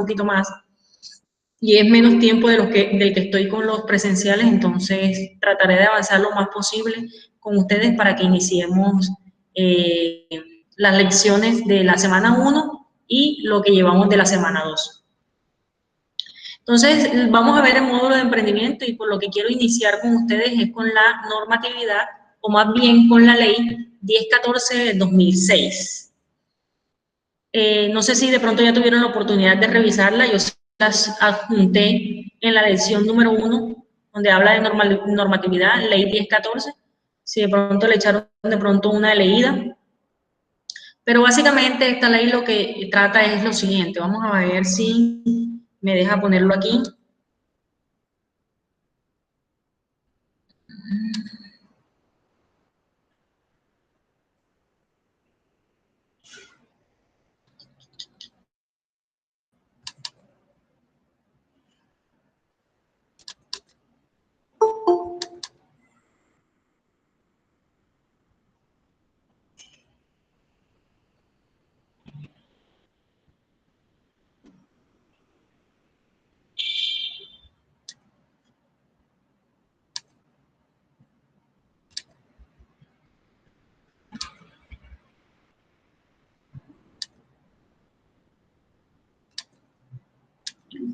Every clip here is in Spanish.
poquito más y es menos tiempo del que estoy con los presenciales, entonces trataré de avanzar lo más posible con ustedes para que iniciemos las lecciones de la semana 1 y lo que llevamos de la semana 2. Entonces, vamos a ver el módulo de emprendimiento y por lo que quiero iniciar con ustedes es con la normatividad, o más bien con la ley 1014 del 2006. No sé si de pronto ya tuvieron la oportunidad de revisarla, yo las adjunté en la lección número 1, donde habla de normatividad, ley 1014, si de pronto le echaron de pronto una leída. Pero básicamente esta ley lo que trata es lo siguiente, vamos a ver si me deja ponerlo aquí.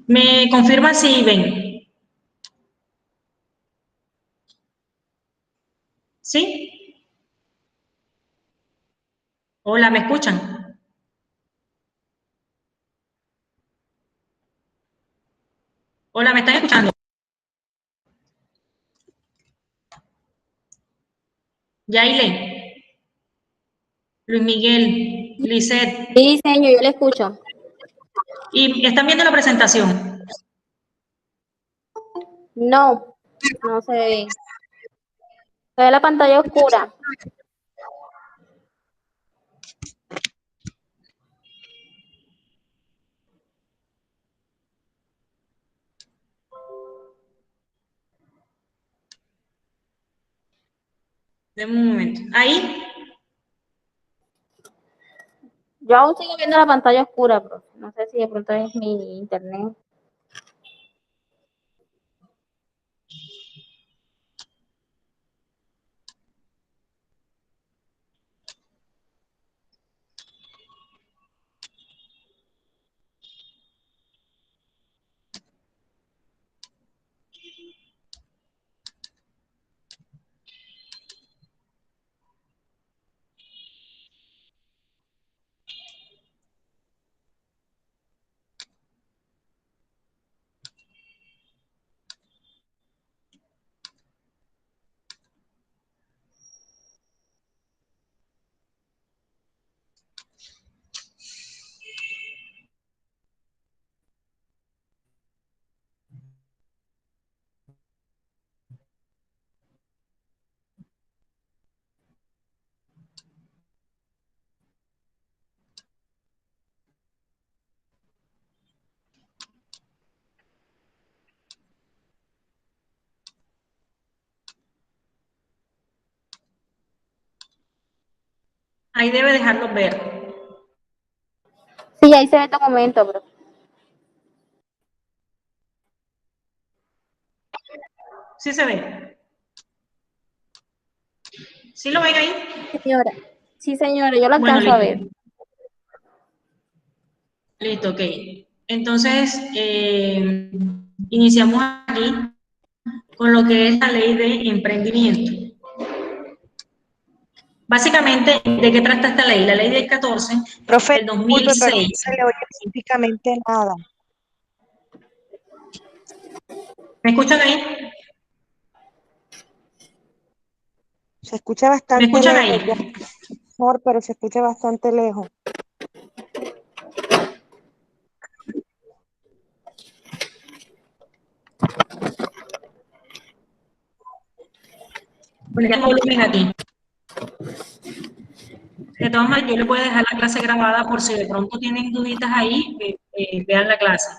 ¿Me confirma si ven? ¿Sí? Hola, ¿me escuchan? Hola, ¿me están escuchando? Yailen, Luis Miguel, Lisette. Sí, señor, yo le escucho. ¿Y están viendo la presentación? No, no se ve. Se ve la pantalla oscura. Denme un momento. ¿Ahí? Yo aún sigo viendo la pantalla oscura, profe. No sé si de pronto es mi internet. Ahí debe dejarlos ver. Sí, ahí se ve el documento, profe. ¿Sí se ve? ¿Sí lo ven ahí? Señora. Sí, señora, yo lo Bueno, alcanzo a ver. listo. Listo, ok. Entonces, iniciamos aquí con lo que es la ley de emprendimiento. Básicamente, ¿de qué trata esta ley? La ley del 14 Profe, del disculpe, pero no 2006. se le oye prácticamente nada. ¿Me escuchan ahí? Se escucha ¿Me bastante escuchan lejos, ya ahí? mejor, pero se escucha bastante lejos. Bueno, ya el volumen aquí. De todas maneras, yo les voy a dejar la clase grabada por si de pronto tienen duditas ahí, vean la clase.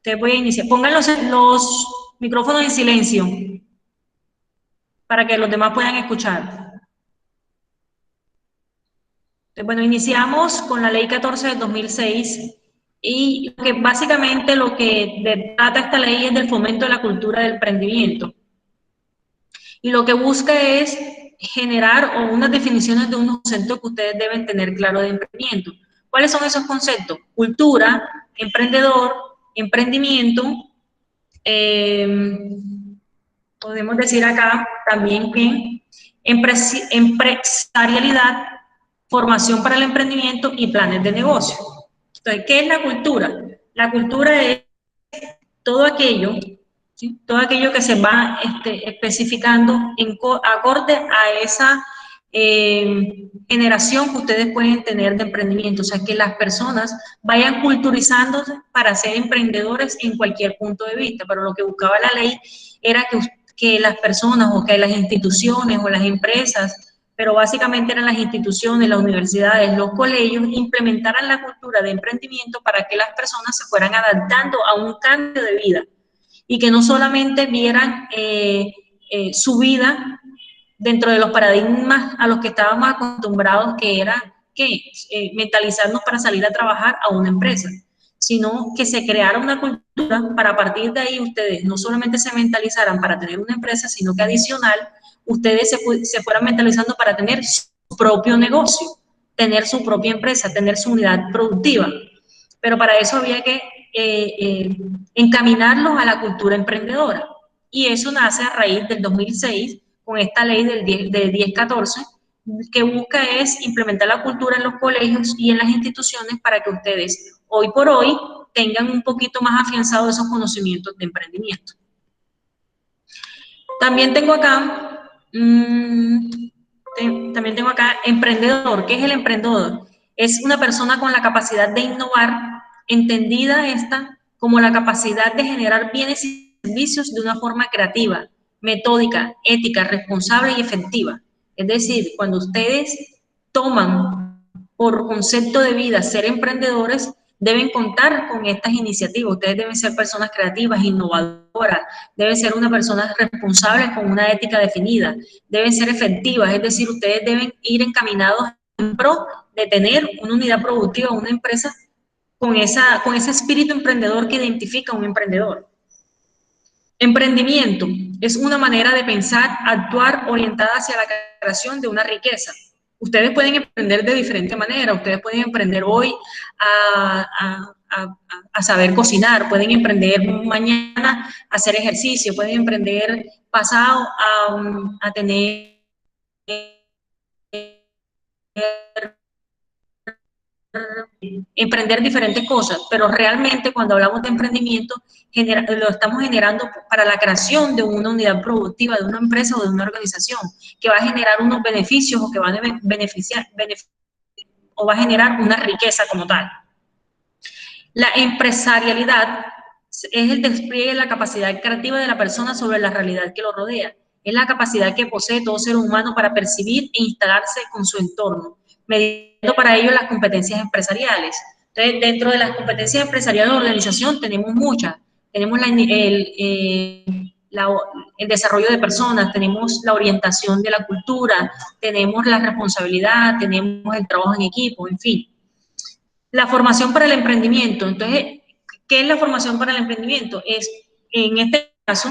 Te voy a iniciar. Pongan los micrófonos en silencio para que los demás puedan escuchar. Bueno, iniciamos con la ley 14 del 2006 Y que básicamente lo que trata esta ley es del fomento de la cultura del emprendimiento. Y lo que busca es generar unas definiciones de unos conceptos que ustedes deben tener claro de emprendimiento. ¿Cuáles son esos conceptos? Cultura, emprendedor, emprendimiento, podemos decir acá también que empresarialidad, formación para el emprendimiento y planes de negocio. Entonces, ¿qué es la cultura? La cultura es todo aquello, ¿sí? Todo aquello que se va especificando acorde a esa generación que ustedes pueden tener de emprendimiento, o sea, que las personas vayan culturizándose para ser emprendedores en cualquier punto de vista, pero lo que buscaba la ley era que las personas o que las instituciones o las empresas, pero básicamente eran las instituciones, las universidades, los colegios, implementaran la cultura de emprendimiento para que las personas se fueran adaptando a un cambio de vida y que no solamente vieran su vida dentro de los paradigmas a los que estábamos acostumbrados, que era mentalizarnos para salir a trabajar a una empresa, sino que se creara una cultura para a partir de ahí ustedes no solamente se mentalizaran para tener una empresa, sino que adicional ustedes se fueran mentalizando para tener su propio negocio, tener su propia empresa, tener su unidad productiva. Pero para eso había que encaminarlos a la cultura emprendedora. Y eso nace a raíz del 2006, con esta ley del 1014, que busca es implementar la cultura en los colegios y en las instituciones para que ustedes, hoy por hoy, tengan un poquito más afianzados esos conocimientos de emprendimiento. También tengo acá, emprendedor. ¿Qué es el emprendedor? Es una persona con la capacidad de innovar, entendida esta como la capacidad de generar bienes y servicios de una forma creativa, metódica, ética, responsable y efectiva. Es decir, cuando ustedes toman por concepto de vida ser emprendedores, deben contar con estas iniciativas. Ustedes deben ser personas creativas, innovadoras, deben ser una persona responsable con una ética definida, deben ser efectivas, es decir, ustedes deben ir encaminados en pro de tener una unidad productiva, una empresa con ese espíritu emprendedor que identifica a un emprendedor. Emprendimiento es una manera de pensar, actuar orientada hacia la creación de una riqueza. Ustedes pueden emprender de diferente manera, ustedes pueden emprender hoy a saber cocinar, pueden emprender mañana a hacer ejercicio, pueden emprender pasado a tener emprender diferentes cosas, pero realmente cuando hablamos de emprendimiento lo estamos generando para la creación de una unidad productiva, de una empresa o de una organización que va a generar unos beneficios o que va a beneficiar o va a generar una riqueza como tal. La empresarialidad es el despliegue de la capacidad creativa de la persona sobre la realidad que lo rodea. Es la capacidad que posee todo ser humano para percibir e instalarse con su entorno, mediando para ello las competencias empresariales. Entonces, dentro de las competencias empresariales de la organización tenemos muchas. Tenemos el desarrollo de personas, tenemos la orientación de la cultura, tenemos la responsabilidad, tenemos el trabajo en equipo, en fin. La formación para el emprendimiento. Entonces, ¿qué es la formación para el emprendimiento? Es, en este caso,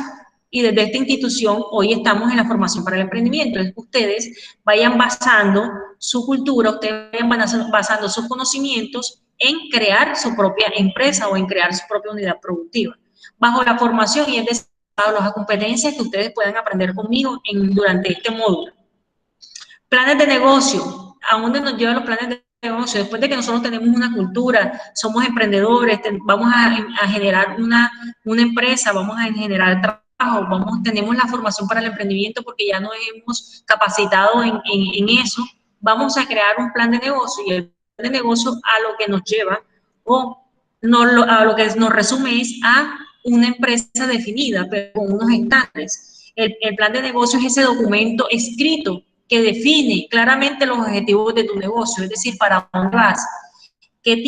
y desde esta institución, hoy estamos en la formación para el emprendimiento. Es que ustedes vayan basando su cultura, ustedes vayan basando sus conocimientos en crear su propia empresa o en crear su propia unidad productiva. Bajo la formación y el desarrollo, las competencias que ustedes puedan aprender conmigo durante este módulo. Planes de negocio. ¿A dónde nos llevan los planes de negocio? Después de que nosotros tenemos una cultura, somos emprendedores, vamos a generar una empresa, vamos a generar trabajo, tenemos la formación para el emprendimiento porque ya nos hemos capacitado en eso, vamos a crear un plan de negocio y el plan de negocio a lo que nos lleva a lo que nos resume es a una empresa definida, pero con unos estándares. El plan de negocio es ese documento escrito que define claramente los objetivos de tu negocio, es decir, para dónde vas, qué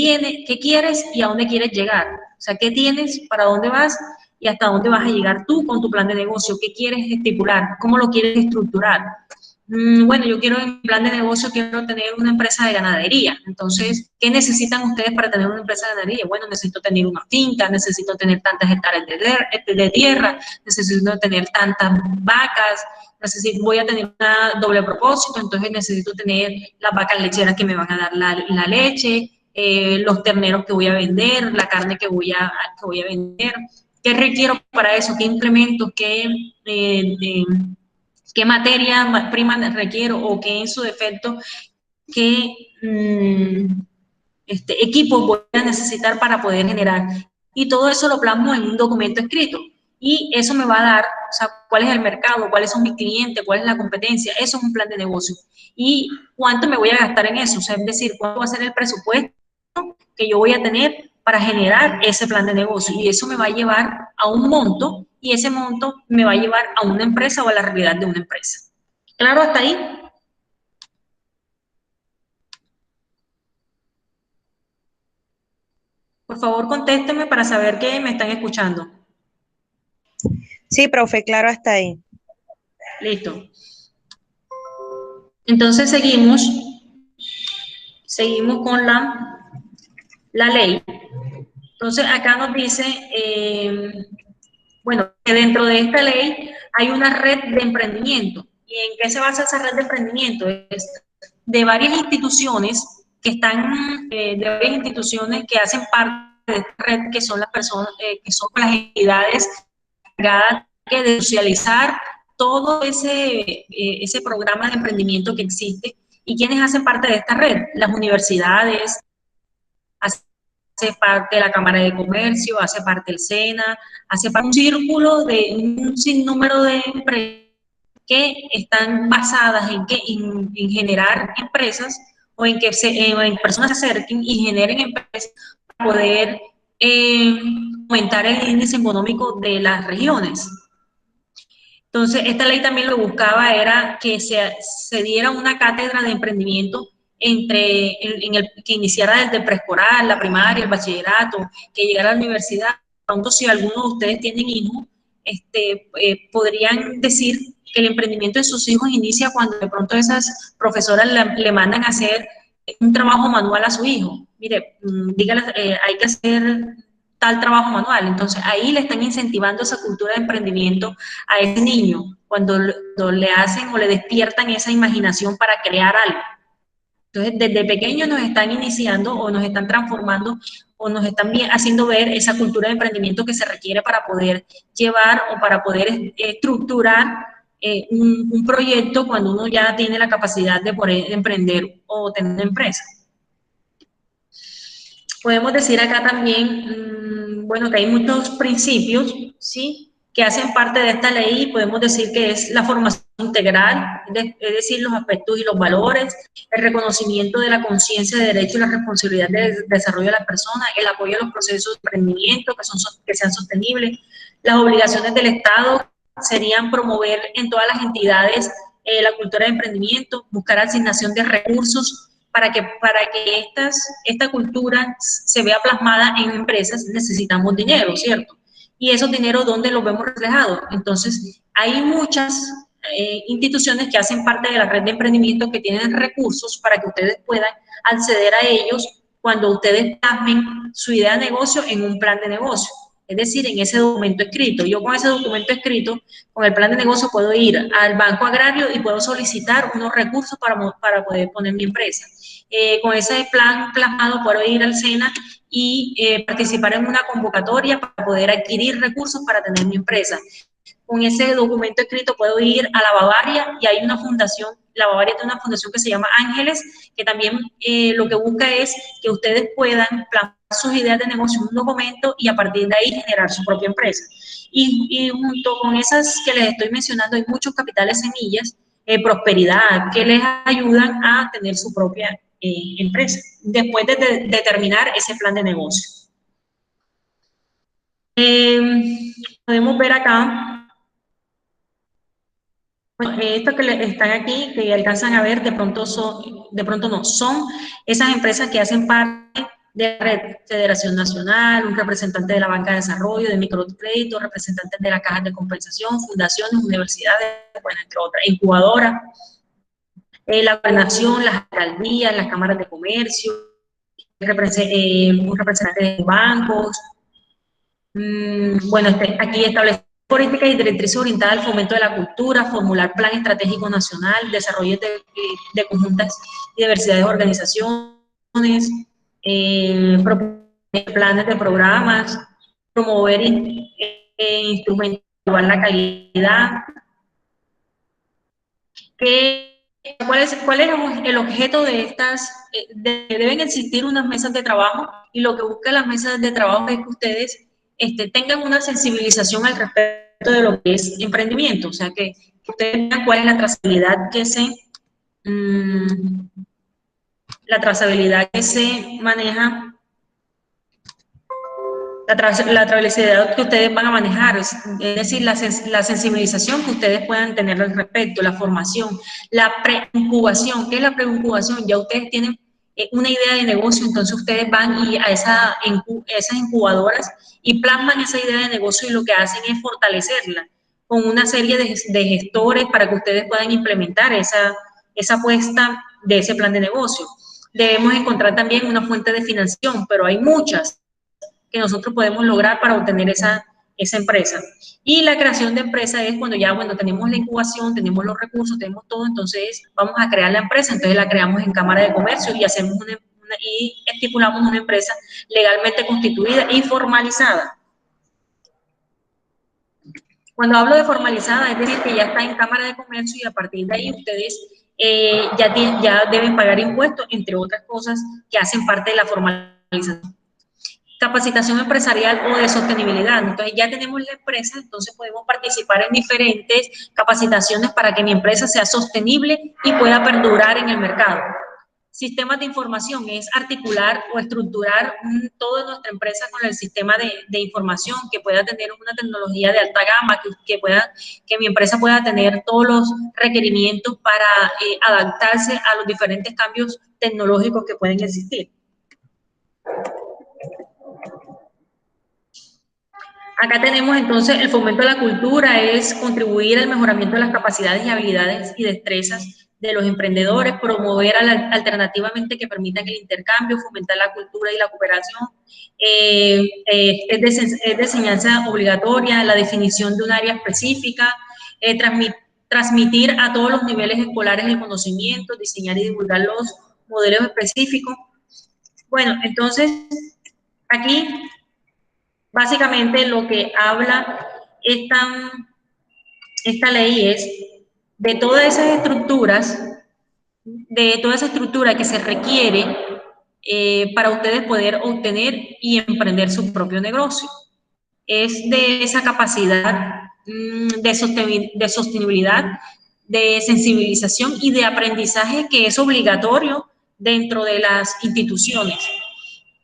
quieres y a dónde quieres llegar. O sea, qué tienes, para dónde vas y hasta dónde vas a llegar tú con tu plan de negocio, qué quieres estipular, cómo lo quieres estructurar. bueno, yo quiero en plan de negocio, quiero tener una empresa de ganadería. Entonces, ¿qué necesitan ustedes para tener una empresa de ganadería? Bueno, necesito tener una finca, necesito tener tantas hectáreas de tierra, necesito tener tantas vacas, voy a tener un doble propósito, entonces necesito tener las vacas lecheras que me van a dar la leche, los terneros que voy a vender, la carne que voy a vender. ¿Qué requiero para eso? ¿Qué implementos? ¿Qué materia prima requiero o qué en su defecto, qué equipos voy a necesitar para poder generar? Y todo eso lo plasmo en un documento escrito. Y eso me va a dar, o sea, cuál es el mercado, cuáles son mis clientes, cuál es la competencia. Eso es un plan de negocio. Y cuánto me voy a gastar en eso, o sea, es decir, cuánto va a ser el presupuesto que yo voy a tener para generar ese plan de negocio. Y eso me va a llevar a un monto y ese monto me va a llevar a una empresa o a la realidad de una empresa. ¿Claro hasta ahí? Por favor, contésteme para saber que me están escuchando. Sí, profe, claro, hasta ahí. Listo. Entonces seguimos con la ley. Entonces acá nos dice, bueno, que dentro de esta ley hay una red de emprendimiento. ¿Y en qué se basa esa red de emprendimiento? Es de varias instituciones de varias instituciones que hacen parte de esta red, que son las personas, que son las entidades encargadas de socializar todo ese programa de emprendimiento que existe. ¿Y quiénes hacen parte de esta red? Las universidades, hace parte de la Cámara de Comercio, hace parte el SENA, hace parte de un círculo de un sinnúmero de empresas que están basadas en generar empresas o en que en personas se acerquen y generen empresas para poder aumentar el índice económico de las regiones. Entonces, esta ley también lo buscaba era que se diera una cátedra de emprendimiento que iniciara desde preescolar, la primaria, el bachillerato, que llegara a la universidad. Pronto, si alguno de ustedes tienen hijos, podrían decir que el emprendimiento de sus hijos inicia cuando de pronto esas profesoras le mandan a hacer un trabajo manual a su hijo. Mire, dígale, hay que hacer tal trabajo manual. Entonces, ahí le están incentivando esa cultura de emprendimiento a ese niño, cuando le hacen o le despiertan esa imaginación para crear algo. Entonces, desde pequeños nos están iniciando o nos están transformando o nos están haciendo ver esa cultura de emprendimiento que se requiere para poder llevar o para poder estructurar un proyecto cuando uno ya tiene la capacidad de poder emprender o tener una empresa. Podemos decir acá también, bueno, que hay muchos principios, ¿sí?, que hacen parte de esta ley. Podemos decir que es la formación integral, es decir, los aspectos y los valores, el reconocimiento de la conciencia de derecho y la responsabilidad del desarrollo de las personas, el apoyo a los procesos de emprendimiento que sean sostenibles. Las obligaciones del Estado serían promover en todas las entidades la cultura de emprendimiento, buscar asignación de recursos para que esta cultura se vea plasmada en empresas. Necesitamos dinero, ¿cierto? Y esos dineros, ¿dónde los vemos reflejados? Entonces, hay muchas instituciones que hacen parte de la red de emprendimiento que tienen recursos para que ustedes puedan acceder a ellos cuando ustedes plasmen su idea de negocio en un plan de negocio. Es decir, en ese documento escrito. Yo con ese documento escrito, con el plan de negocio, puedo ir al Banco Agrario y puedo solicitar unos recursos para poder poner mi empresa. Con ese plan plasmado puedo ir al SENA y participar en una convocatoria para poder adquirir recursos para tener mi empresa. Con ese documento escrito puedo ir a la Bavaria y hay una fundación, la Bavaria tiene una fundación que se llama Ángeles, que también lo que busca es que ustedes puedan plasmar sus ideas de negocio en un documento y a partir de ahí generar su propia empresa. Y junto con esas que les estoy mencionando, hay muchos capitales semillas, prosperidad, que les ayudan a tener su propia empresa, después de terminar ese plan de negocio. Podemos ver acá, bueno, estos que están aquí, que alcanzan a ver, de pronto no, son esas empresas que hacen parte de la red, Federación Nacional, un representante de la Banca de Desarrollo, de microcrédito, representantes de la Caja de Compensación, fundaciones, universidades, bueno, entre otras, incubadoras. la gobernación, las alcaldías, las cámaras de comercio, un representante de bancos. Bueno, aquí establecer políticas y directrices orientadas al fomento de la cultura, formular plan estratégico nacional, desarrollo de conjuntas y diversidad de organizaciones, proponer planes de programas, promover instrumentos para la calidad. ¿Cuál es el objeto de estas? Deben existir unas mesas de trabajo, y lo que buscan las mesas de trabajo es que ustedes tengan una sensibilización al respecto de lo que es emprendimiento, o sea, que ustedes vean cuál es la trazabilidad que se maneja, la trazabilidad que ustedes van a manejar, es decir, la sensibilización que ustedes puedan tener al respecto, la formación, la preincubación. ¿Qué es la preincubación? Ya ustedes tienen una idea de negocio, entonces ustedes van y a esas incubadoras y plasman esa idea de negocio, y lo que hacen es fortalecerla con una serie de gestores para que ustedes puedan implementar esa apuesta de ese plan de negocio. Debemos encontrar también una fuente de financiación, pero hay muchas que nosotros podemos lograr para obtener esa empresa. Y la creación de empresa es cuando ya, bueno, tenemos la incubación, tenemos los recursos, tenemos todo, entonces vamos a crear la empresa, entonces la creamos en Cámara de Comercio y hacemos y estipulamos una empresa legalmente constituida y formalizada. Cuando hablo de formalizada, es decir, que ya está en Cámara de Comercio y a partir de ahí ustedes ya deben pagar impuestos, entre otras cosas que hacen parte de la formalización. Capacitación empresarial o de sostenibilidad. Entonces ya tenemos la empresa, entonces podemos participar en diferentes capacitaciones para que mi empresa sea sostenible y pueda perdurar en el mercado. Sistemas de información es articular o estructurar toda nuestra empresa con el sistema de información, que pueda tener una tecnología de alta gama, que mi empresa pueda tener todos los requerimientos para adaptarse a los diferentes cambios tecnológicos que pueden existir. Acá tenemos entonces el fomento de la cultura, es contribuir al mejoramiento de las capacidades y habilidades y destrezas de los emprendedores, promover alternativamente que permitan el intercambio, fomentar la cultura y la cooperación, es de enseñanza obligatoria, la definición de un área específica, transmitir a todos los niveles escolares el conocimiento, diseñar y divulgar los modelos específicos. Bueno, entonces aquí básicamente lo que habla esta ley es de todas esas estructuras, que se requiere para ustedes poder obtener y emprender su propio negocio. Es de esa capacidad de sostenibilidad, de sensibilización y de aprendizaje que es obligatorio dentro de las instituciones.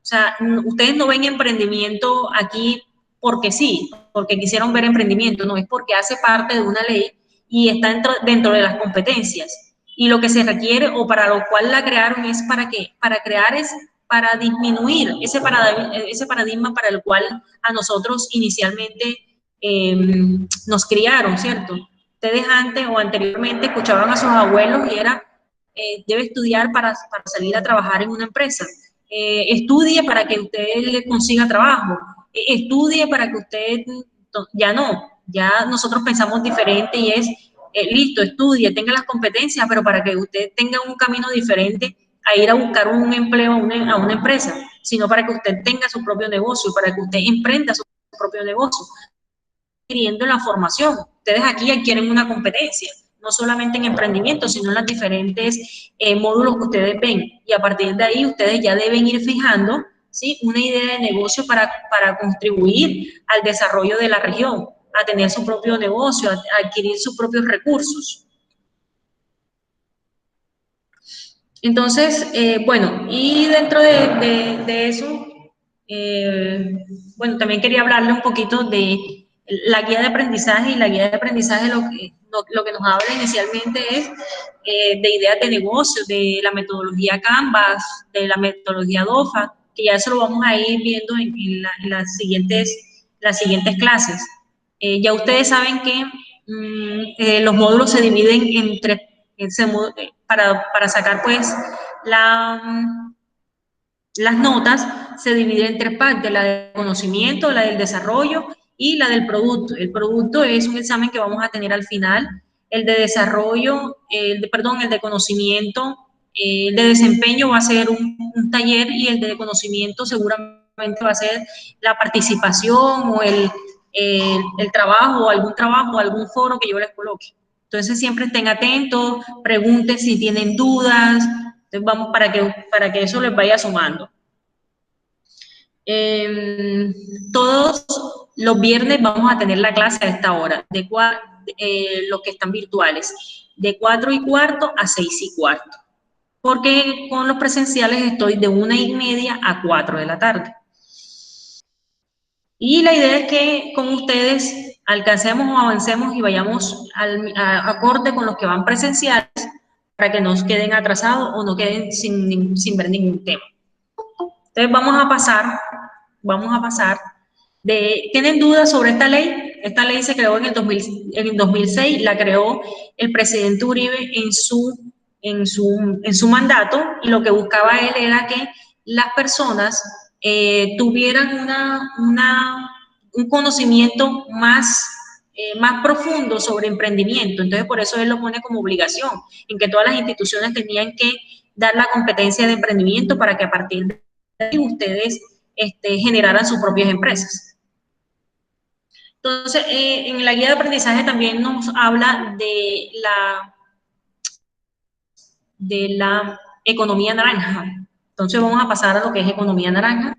O sea, ustedes no ven emprendimiento aquí porque sí, porque quisieron ver emprendimiento, no, es porque hace parte de una ley y está dentro de las competencias. Y lo que se requiere o para lo cual la crearon es para disminuir ese paradigma para el cual a nosotros inicialmente nos criaron, ¿cierto? Ustedes antes o anteriormente escuchaban a sus abuelos y era, debe estudiar para salir a trabajar en una empresa. Estudie para que usted le consiga trabajo, estudie para que usted, ya nosotros pensamos diferente y es, listo, estudie, tenga las competencias, pero para que usted tenga un camino diferente a ir a buscar un empleo a una empresa, sino para que usted tenga su propio negocio, para que usted emprenda su propio negocio, adquiriendo la formación. Ustedes aquí adquieren una competencia, no solamente en emprendimiento, sino en los diferentes módulos que ustedes ven. Y a partir de ahí, ustedes ya deben ir fijando, ¿sí?, una idea de negocio para contribuir al desarrollo de la región, a tener su propio negocio, a adquirir sus propios recursos. Entonces, bueno, y dentro de eso, bueno, también quería hablarle un poquito de la guía de aprendizaje, y la guía de aprendizaje lo que nos habla inicialmente es de ideas de negocio, de la metodología Canvas, de la metodología DOFA, que ya eso lo vamos a ir viendo en las siguientes clases. Ya ustedes saben que los módulos se dividen para sacar pues las notas, se divide en tres partes: la del conocimiento, la del desarrollo y la del producto. El producto es un examen que vamos a tener al final. El de desarrollo, el de conocimiento, el de desempeño va a ser un taller, y el de conocimiento seguramente va a ser la participación o el trabajo, o algún foro que yo les coloque. Entonces siempre estén atentos, pregunten si tienen dudas. Entonces vamos para que eso les vaya sumando. Todos los viernes vamos a tener la clase a esta hora, los que están virtuales, de 4:15 a 6:15, porque con los presenciales estoy de 1:30 a 4 de la tarde. Y la idea es que con ustedes alcancemos o avancemos y vayamos acorde con los que van presenciales, para que no queden atrasados o no queden sin ver ningún tema. Entonces vamos a pasar ¿tienen dudas sobre esta ley? Esta ley se creó en el 2006, la creó el presidente Uribe en su mandato, y lo que buscaba él era que las personas tuvieran un conocimiento más profundo sobre emprendimiento. Entonces, por eso él lo pone como obligación, en que todas las instituciones tenían que dar la competencia de emprendimiento, para que a partir de ahí ustedes generaran sus propias empresas. Entonces, en la guía de aprendizaje también nos habla de la economía naranja. Entonces, vamos a pasar a lo que es economía naranja.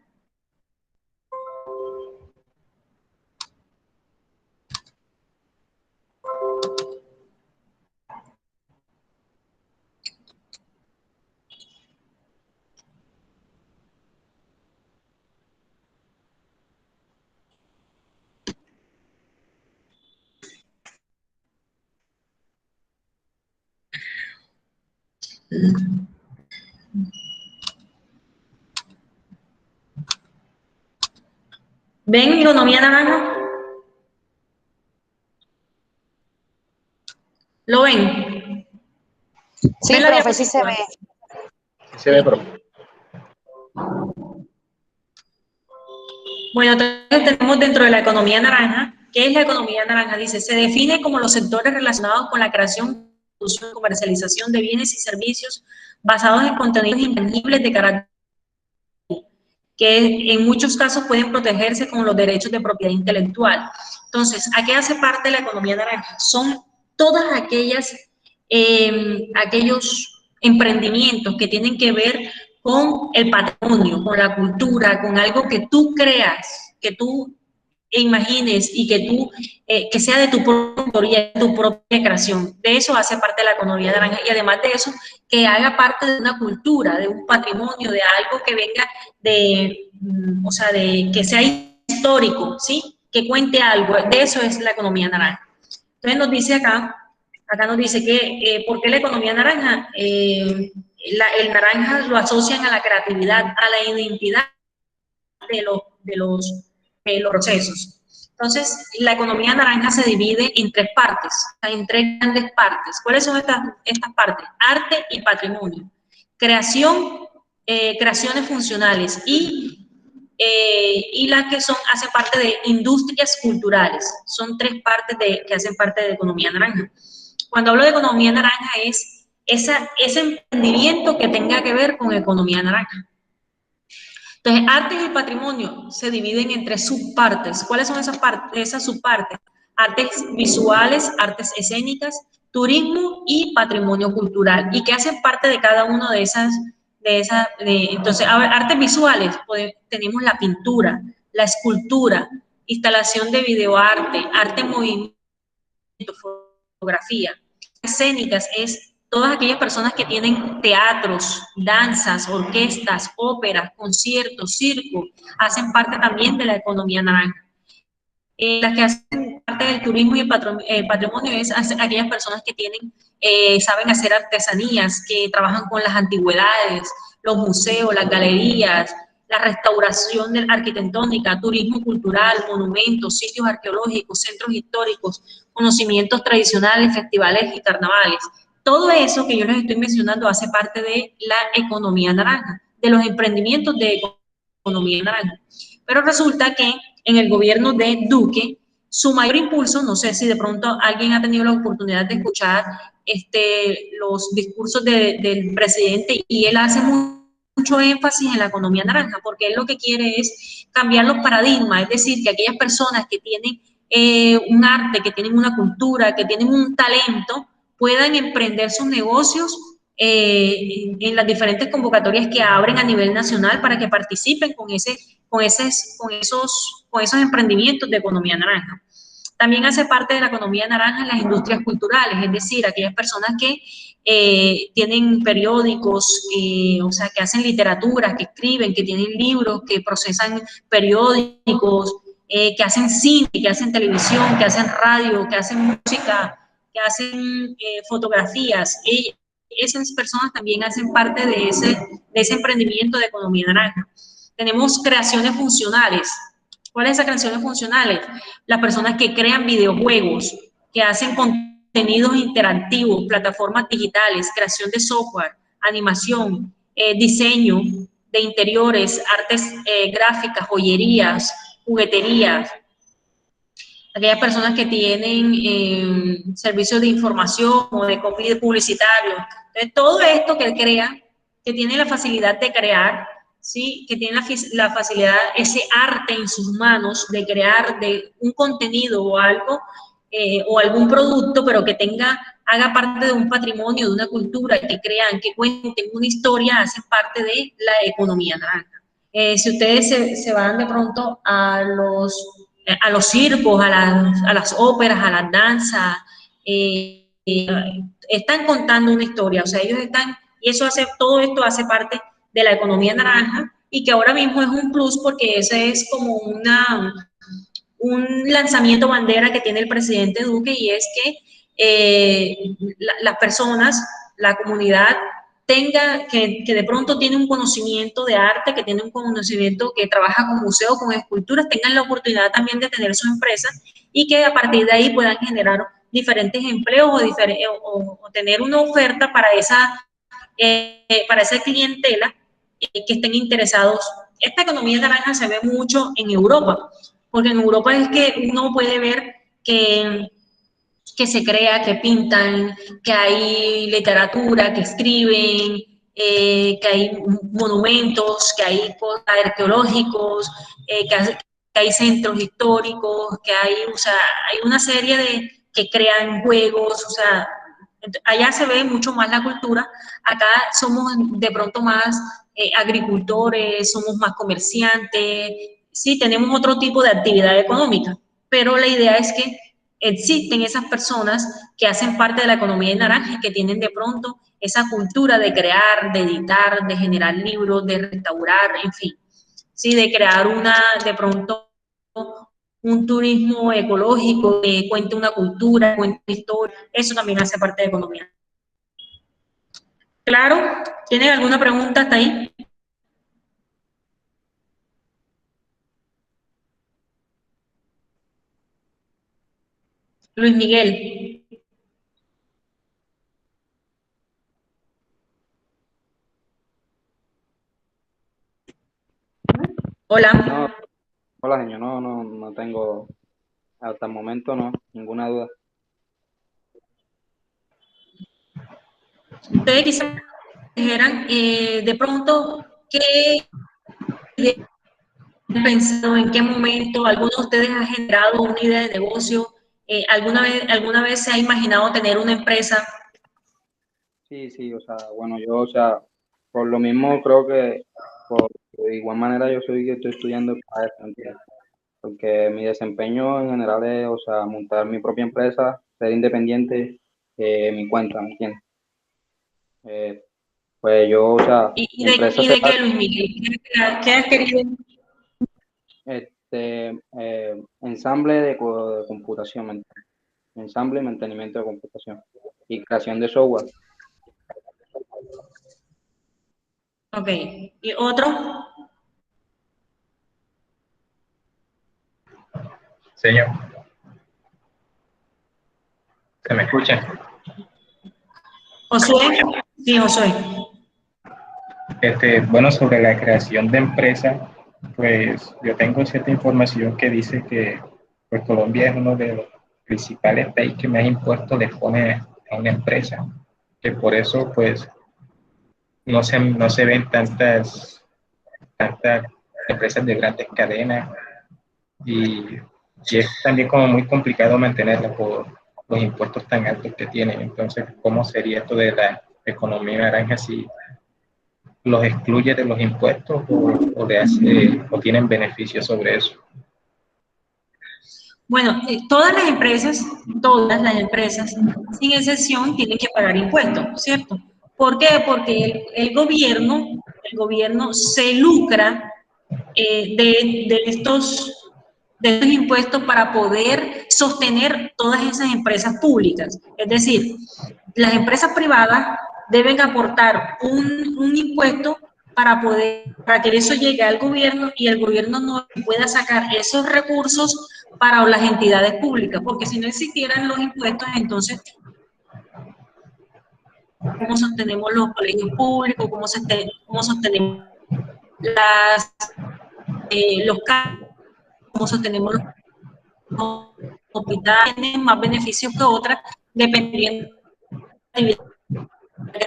¿Ven economía naranja? ¿Lo ven? Sí, ¿Ven la profe, sí se diapositiva? ve. Sí se ve, profe. Bueno, entonces tenemos dentro de la economía naranja. ¿Qué es la economía naranja? Dice, se define como los sectores relacionados con la creación, producción y comercialización de bienes y servicios basados en contenidos intangibles de carácter, que en muchos casos pueden protegerse con los derechos de propiedad intelectual. Entonces, ¿a qué hace parte la economía naranja? Son todas aquellos emprendimientos que tienen que ver con el patrimonio, con la cultura, con algo que tú creas, que tú imagines, y que sea de tu propia autoría, de tu propia creación. De eso hace parte la economía naranja, y además de eso, que haga parte de una cultura, de un patrimonio, de algo que venga de que sea histórico, ¿sí? Que cuente algo. De eso es la economía naranja. Entonces nos dice acá nos dice que, ¿por qué la economía naranja? El naranja lo asocian a la creatividad, a la identidad de los procesos. Entonces, la economía naranja se divide en tres partes, en tres grandes partes. ¿Cuáles son estas partes? Arte y patrimonio. Creaciones funcionales y las que hacen parte de industrias culturales. Son tres partes que hacen parte de economía naranja. Cuando hablo de economía naranja es ese emprendimiento que tenga que ver con economía naranja. Entonces, arte y patrimonio se dividen en tres subpartes. ¿Cuáles son esas subpartes? Artes visuales, artes escénicas, turismo y patrimonio cultural. ¿Y qué hacen parte de cada uno de esas? Entonces, artes visuales, tenemos la pintura, la escultura, instalación de videoarte, arte en movimiento, fotografía. Escénicas es todas aquellas personas que tienen teatros, danzas, orquestas, óperas, conciertos, circo, hacen parte también de la economía naranja. Las que hacen parte del turismo y el patrimonio es aquellas personas que saben hacer artesanías, que trabajan con las antigüedades, los museos, las galerías, la restauración arquitectónica, turismo cultural, monumentos, sitios arqueológicos, centros históricos, conocimientos tradicionales, festivales y carnavales. Todo eso que yo les estoy mencionando hace parte de la economía naranja, de los emprendimientos de economía naranja. Pero resulta que en el gobierno de Duque, su mayor impulso, no sé si de pronto alguien ha tenido la oportunidad de escuchar los discursos del presidente, y él hace mucho énfasis en la economía naranja, porque él lo que quiere es cambiar los paradigmas, es decir, que aquellas personas que tienen un arte, que tienen una cultura, que tienen un talento, puedan emprender sus negocios en las diferentes convocatorias que abren a nivel nacional para que participen con esos emprendimientos de economía naranja. También hace parte de la economía naranja las industrias culturales, es decir, aquellas personas que tienen periódicos, o sea, que hacen literatura, que escriben, que tienen libros, que procesan periódicos, que hacen cine, que hacen televisión, que hacen radio, que hacen música, que hacen fotografías. Esas personas también hacen parte de ese emprendimiento de economía naranja. Tenemos creaciones funcionales. ¿Cuáles son esas creaciones funcionales? Las personas que crean videojuegos, que hacen contenidos interactivos, plataformas digitales, creación de software, animación, diseño de interiores, artes gráficas, joyerías, jugueterías. Aquellas personas que tienen servicios de información o de copy publicitario. Entonces, todo esto que él crea, que tiene la facilidad de crear, ¿sí? Que tiene la facilidad, ese arte en sus manos de crear de un contenido o algo, o algún producto, pero que haga parte de un patrimonio, de una cultura, que crean, que cuenten una historia, hacen parte de la economía naranja. Si ustedes se van de pronto a los circos, a las óperas, a las danzas, están contando una historia, o sea, ellos están, y todo esto hace parte de la economía naranja, y que ahora mismo es un plus porque ese es como un lanzamiento bandera que tiene el presidente Duque, y es que las personas, la comunidad, que de pronto tiene un conocimiento de arte, que tiene un conocimiento, que trabaja con museos, con esculturas, tengan la oportunidad también de tener su empresa, y que a partir de ahí puedan generar diferentes empleos o tener una oferta para esa clientela que estén interesados. Esta economía naranja se ve mucho en Europa, porque en Europa es que uno puede ver que se crea, que pintan, que hay literatura, que escriben, que hay monumentos, que hay arqueológicos, que hay centros históricos, que hay, o sea, hay una serie que crean juegos, o sea, allá se ve mucho más la cultura, acá somos de pronto más agricultores, somos más comerciantes, sí, tenemos otro tipo de actividad económica, pero la idea es que existen esas personas que hacen parte de la economía naranja y que tienen de pronto esa cultura de crear, de editar, de generar libros, de restaurar, en fin, sí, de crear de pronto, un turismo ecológico que cuente una cultura, cuente una historia, eso también hace parte de economía. ¿Claro? ¿Tienen alguna pregunta hasta ahí? Luis Miguel. Hola. No, hola, señor, no tengo, hasta el momento no, ninguna duda. Ustedes quizás dijeran de pronto qué han pensado, en qué momento alguno de ustedes ha generado una idea de negocio, alguna vez se ha imaginado tener una empresa. Sí, o sea, bueno, yo, o sea, por lo mismo creo que, de igual manera yo soy que estoy estudiando para eso, ¿entiendes? Porque mi desempeño en general es, o sea, montar mi propia empresa, ser independiente, mi cuenta, ¿me entiendes? Pues yo, o sea, mi empresa Y se de qué, Luis Miguel? ¿Qué has querido? ensamble de computación, ¿me entiendes? Ensamble y mantenimiento de computación y creación de software. Ok. ¿Y otro? Señor, ¿se me escucha? Josué, sí, Josué. Bueno, sobre la creación de empresas, pues yo tengo cierta información que dice que pues, Colombia es uno de los principales países que más impuestos le pone a una empresa, que por eso pues no se ven tantas empresas de grandes cadenas y es también como muy complicado mantenerla por los impuestos tan altos que tienen. Entonces, ¿cómo sería esto de la economía naranja si los excluye de los impuestos o tienen beneficios sobre eso? Bueno, todas las empresas, sin excepción, tienen que pagar impuestos, ¿cierto? ¿Por qué? Porque el gobierno se lucra de estos impuestos para poder sostener todas esas empresas públicas. Es decir, las empresas privadas deben aportar un impuesto para que eso llegue al gobierno y el gobierno no pueda sacar esos recursos para las entidades públicas, porque si no existieran los impuestos, entonces, ¿cómo sostenemos los colegios públicos? ¿Cómo sostenemos los carros? ¿Cómo sostenemos los hospitales? Tienen más beneficios que otras, dependiendo de la actividad que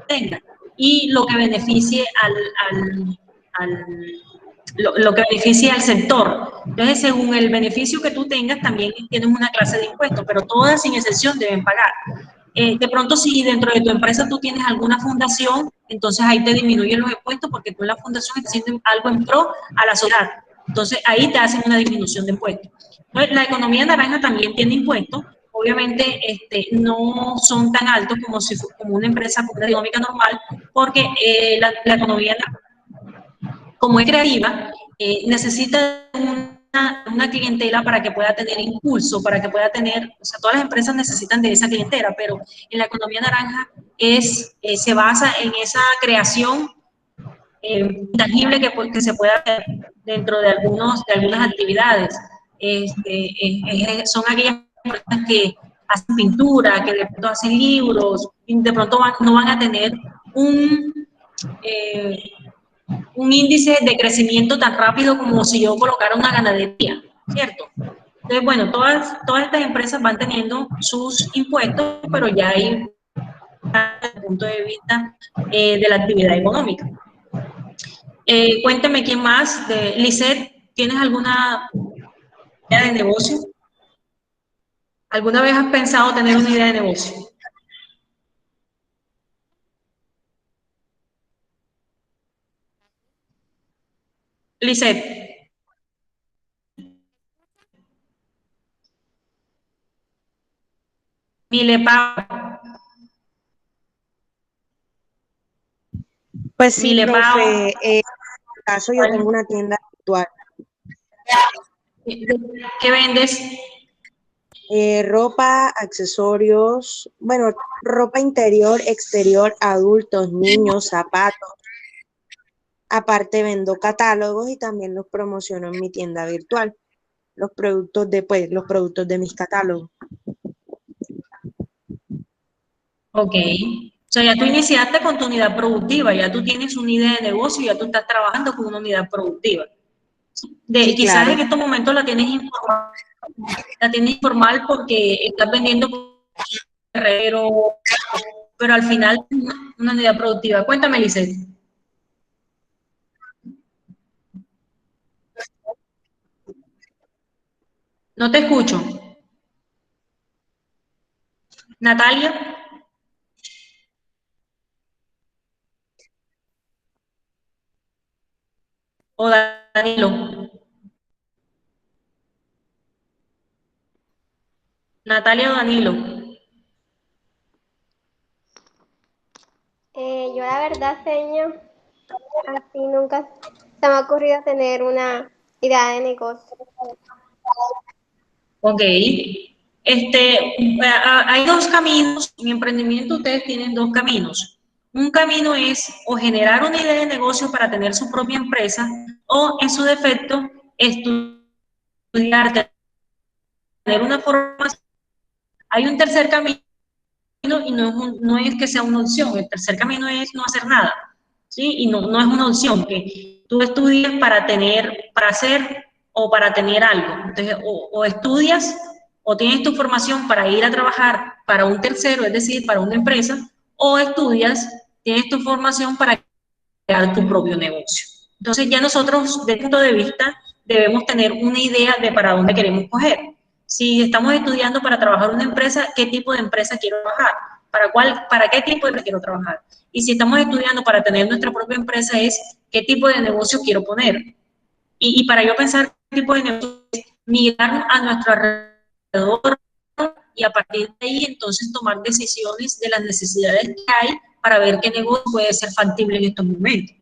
tengan. Y lo que beneficie lo que beneficie al sector. Entonces, según el beneficio que tú tengas, también tienes una clase de impuestos, pero todas sin excepción deben pagar. De pronto, si dentro de tu empresa tú tienes alguna fundación, entonces ahí te disminuyen los impuestos porque tú en la fundación estás haciendo algo en pro a la sociedad. Entonces, ahí te hacen una disminución de impuestos. Entonces, la economía naranja también tiene impuestos. Obviamente, no son tan altos como una empresa económica normal, porque la economía, como es creativa, necesita una clientela para que pueda tener impulso, para que pueda tener, o sea, todas las empresas necesitan de esa clientela, pero en la economía naranja se basa en esa creación tangible que se puede hacer dentro de algunas actividades. Son aquellas personas que hacen pintura, que de pronto hacen libros, y de pronto no van a tener eh, un índice de crecimiento tan rápido como si yo colocara una ganadería, ¿cierto? Entonces, bueno, todas estas empresas van teniendo sus impuestos, pero ya hay desde el punto de vista de la actividad económica. Cuénteme quién más. Lisette, ¿tienes alguna idea de negocio? ¿Alguna vez has pensado tener una idea de negocio? Lisette. Milepa. Pues sí, Milepao. profe, en mi caso yo tengo una tienda virtual. ¿Qué vendes? Ropa, accesorios, bueno, ropa interior, exterior, adultos, niños, zapatos. Aparte vendo catálogos y también los promociono en mi tienda virtual, los productos de mis catálogos. Ok. O sea, ya tú iniciaste con tu unidad productiva, ya tú tienes una idea de negocio, ya tú estás trabajando con una unidad productiva. Sí, Quizás claro. en estos momentos la tienes informal porque estás vendiendo pero al final una unidad productiva. Cuéntame, Lisette. No te escucho. Natalia o Danilo. Natalia o Danilo. Yo la verdad, señor, así nunca se me ha ocurrido tener una idea de negocio. Ok. Hay dos caminos. En emprendimiento ustedes tienen dos caminos. Un camino es o generar una idea de negocio para tener su propia empresa o, en su defecto, estudiar, tener una formación. Hay un tercer camino y no es que sea una opción, el tercer camino es no hacer nada, ¿sí? Y no es una opción, que tú estudias para hacer o para tener algo. Entonces, o estudias o tienes tu formación para ir a trabajar para un tercero, es decir, para una empresa, o estudias, tienes tu formación para crear tu propio negocio. Entonces ya nosotros, desde el punto de vista, debemos tener una idea de para dónde queremos coger. Si estamos estudiando para trabajar en una empresa, ¿qué tipo de empresa quiero trabajar? ¿Para qué tipo de empresa quiero trabajar? Y si estamos estudiando para tener nuestra propia empresa, es qué tipo de negocio quiero poner. Y para yo pensar qué tipo de negocio es mirar a nuestro alrededor y a partir de ahí entonces tomar decisiones de las necesidades que hay para ver qué negocio puede ser factible en estos momentos.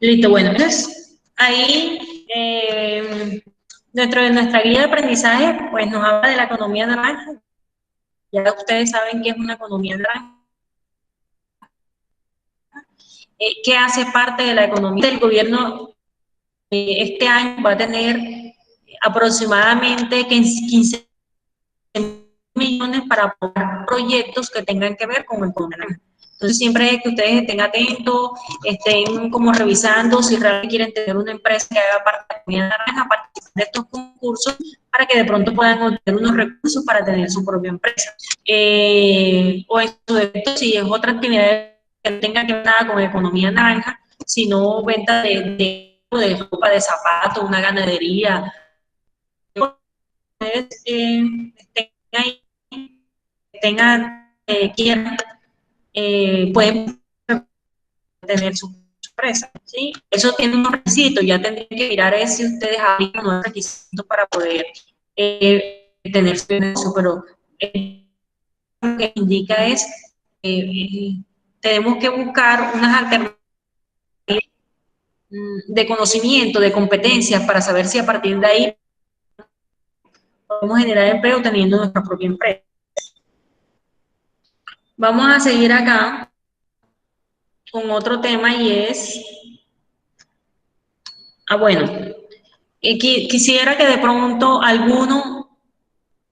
Listo, bueno, entonces ahí dentro de nuestra guía de aprendizaje, pues nos habla de la economía naranja. Ya ustedes saben qué es una economía naranja, qué hace parte de la economía del gobierno. Este año va a tener aproximadamente 15 millones para apoyar proyectos que tengan que ver con el economía naranja. Entonces, siempre es que ustedes estén atentos, estén como revisando si realmente quieren tener una empresa que haga parte de la economía naranja, participar de estos concursos para que de pronto puedan obtener unos recursos para tener su propia empresa. O en su defecto, si es otra actividad que no tenga que ver nada con economía naranja, sino venta de ropa, de zapatos, una ganadería. Ustedes estén ahí, quieran, pueden tener su empresa, ¿sí? Eso tiene unos requisitos, ya tendrían que mirar si ustedes aplican unos requisitos para poder tener su negocio, pero lo que indica es tenemos que buscar unas alternativas de conocimiento, de competencias, para saber si a partir de ahí podemos generar empleo teniendo nuestra propia empresa. Vamos a seguir acá con otro tema y es, bueno, quisiera que de pronto alguno,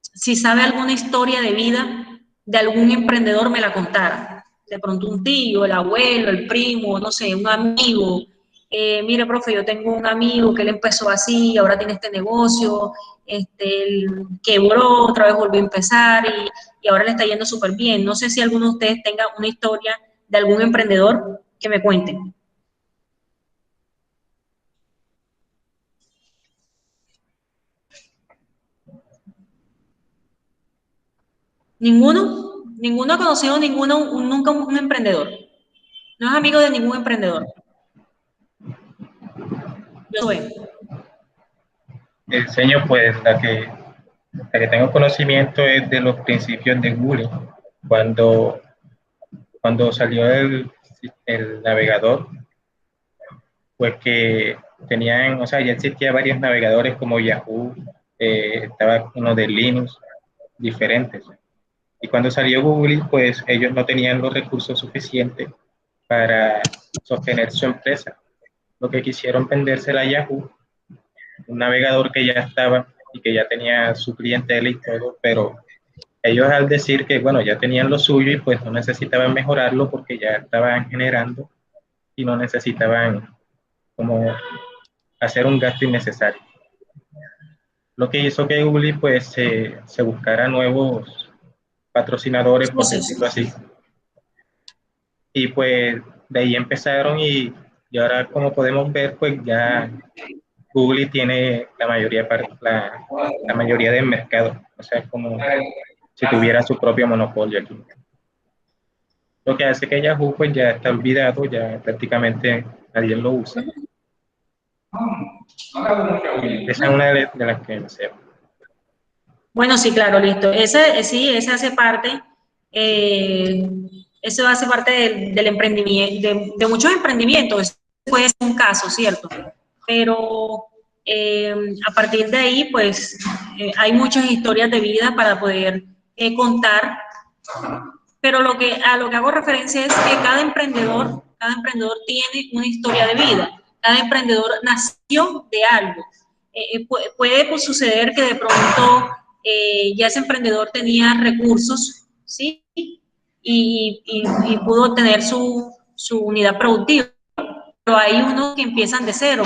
si sabe alguna historia de vida de algún emprendedor, me la contara. De pronto un tío, el abuelo, el primo, no sé, un amigo. Mire, profe, yo tengo un amigo que él empezó así, ahora tiene este negocio, él quebró, otra vez volvió a empezar y ahora le está yendo súper bien. No sé si alguno de ustedes tenga una historia de algún emprendedor que me cuenten. ¿Ninguno? ¿Ninguno ha conocido nunca un emprendedor? No es amigo de ningún emprendedor. Yo soy. Diseño, pues la que tengo conocimiento es de los principios de Google, cuando, cuando salió el navegador, pues que tenían, o sea, ya existía varios navegadores como Yahoo, estaba uno de Linux, diferentes. Y cuando salió Google, pues ellos no tenían los recursos suficientes para sostener su empresa. Lo que quisieron vendérsela a Yahoo, un navegador que ya estaba y que ya tenía su clientela y todo, pero ellos al decir que, bueno, ya tenían lo suyo y pues no necesitaban mejorarlo porque ya estaban generando y no necesitaban como hacer un gasto innecesario. Lo que hizo que Google pues se buscara nuevos patrocinadores, por decirlo así. Y pues de ahí empezaron y ahora como podemos ver, pues ya Google tiene la mayoría del mercado. O sea, como si tuviera su propio monopolio aquí. Lo que hace que Yahoo pues ya está olvidado, ya prácticamente nadie lo usa. Esa es una de las que sé. Bueno, sí, claro, listo. Ese hace parte, eso hace parte del emprendimiento, de muchos emprendimientos. Ese puede ser un caso, ¿cierto? Pero a partir de ahí, pues, hay muchas historias de vida para poder contar. Pero a lo que hago referencia es que cada emprendedor tiene una historia de vida. Cada emprendedor nació de algo. Puede pues, suceder que de pronto ya ese emprendedor tenía recursos, ¿sí? Y pudo tener su unidad productiva. Pero hay unos que empiezan de cero,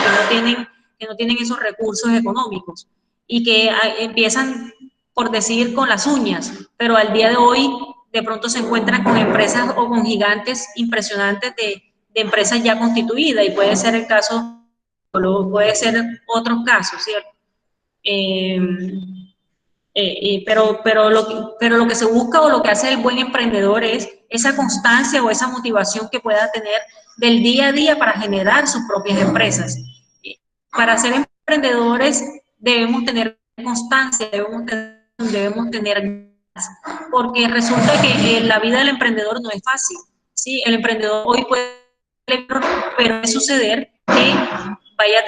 que no tienen esos recursos económicos y que empiezan, por decir, con las uñas, pero al día de hoy de pronto se encuentran con empresas o con gigantes impresionantes de empresas ya constituidas, y puede ser el caso, puede ser otros casos, ¿cierto? Pero lo que se busca o lo que hace el buen emprendedor es esa constancia o esa motivación que pueda tener del día a día para generar sus propias empresas. Para ser emprendedores debemos tener constancia, debemos tener ganas, porque resulta que la vida del emprendedor no es fácil. ¿Sí? El emprendedor hoy puede, pero puede suceder que vaya a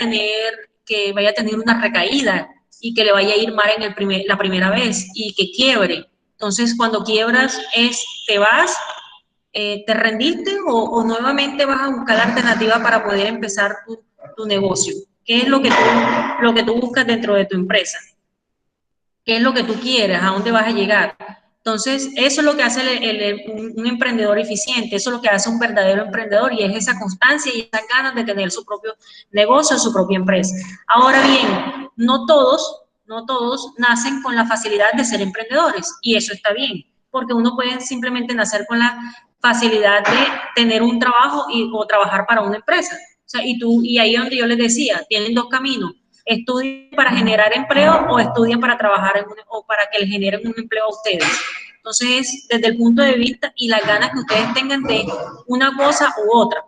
tener una recaída y que le vaya a ir mal en la primera vez y que quiebre. Entonces, cuando quiebras, te vas, te rendiste o nuevamente vas a buscar la alternativa para poder empezar tu negocio. ¿Qué es lo que tú buscas dentro de tu empresa? ¿Qué es lo que tú quieres? ¿A dónde vas a llegar? Entonces, eso es lo que hace un emprendedor eficiente, eso es lo que hace un verdadero emprendedor, y es esa constancia y esas ganas de tener su propio negocio, su propia empresa. Ahora bien, no todos nacen con la facilidad de ser emprendedores, y eso está bien, porque uno puede simplemente nacer con la facilidad de tener un trabajo o trabajar para una empresa. O sea, y ahí es donde yo les decía, tienen dos caminos: estudien para generar empleo o estudien para trabajar o para que les generen un empleo a ustedes. Entonces, desde el punto de vista y las ganas que ustedes tengan de una cosa u otra.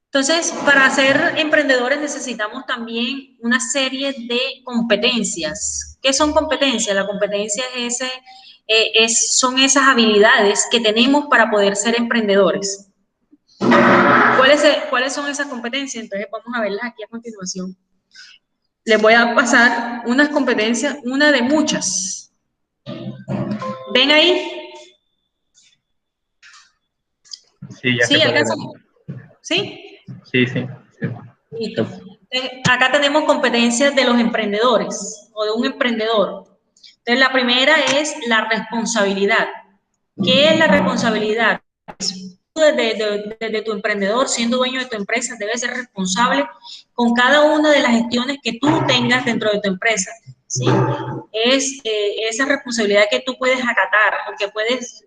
Entonces, para ser emprendedores necesitamos también una serie de competencias. ¿Qué son competencias? La competencia son esas habilidades que tenemos para poder ser emprendedores. ¿Cuáles son esas competencias? Entonces vamos a verlas aquí a continuación. Les voy a pasar unas competencias, una de muchas. ¿Ven ahí? Sí, ya ¿Sí? se puede ver. ¿Sí? Sí, sí. Listo. Acá tenemos competencias de los emprendedores o de un emprendedor. Entonces, la primera es la responsabilidad. ¿Qué es la responsabilidad? Desde tu emprendedor, siendo dueño de tu empresa, debes ser responsable con cada una de las gestiones que tú tengas dentro de tu empresa. ¿Sí? Es esa responsabilidad que tú puedes acatar o que puedes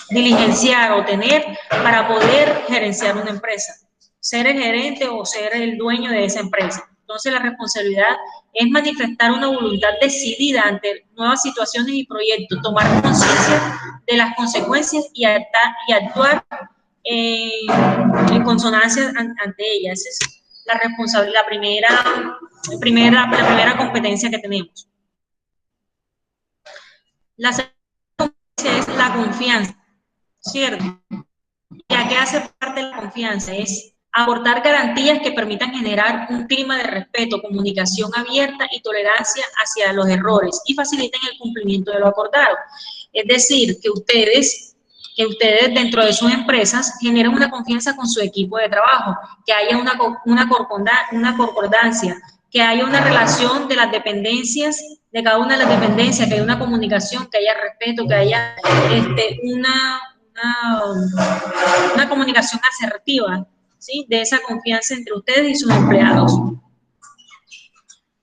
diligenciar o tener para poder gerenciar una empresa, ser el gerente o ser el dueño de esa empresa. Entonces, la responsabilidad es manifestar una voluntad decidida ante nuevas situaciones y proyectos, tomar conciencia de las consecuencias y actuar en consonancia ante ellas. Esa es la responsabilidad, la primera competencia que tenemos. La segunda competencia es la confianza, ¿cierto? ¿Y a qué hace parte la confianza? Es aportar garantías que permitan generar un clima de respeto, comunicación abierta y tolerancia hacia los errores y faciliten el cumplimiento de lo acordado. Es decir, que ustedes dentro de sus empresas generen una confianza con su equipo de trabajo, que haya una concordancia, que haya una relación de las dependencias, de cada una de las dependencias, que haya una comunicación, que haya respeto, que haya una comunicación asertiva, ¿sí? De esa confianza entre ustedes y sus empleados.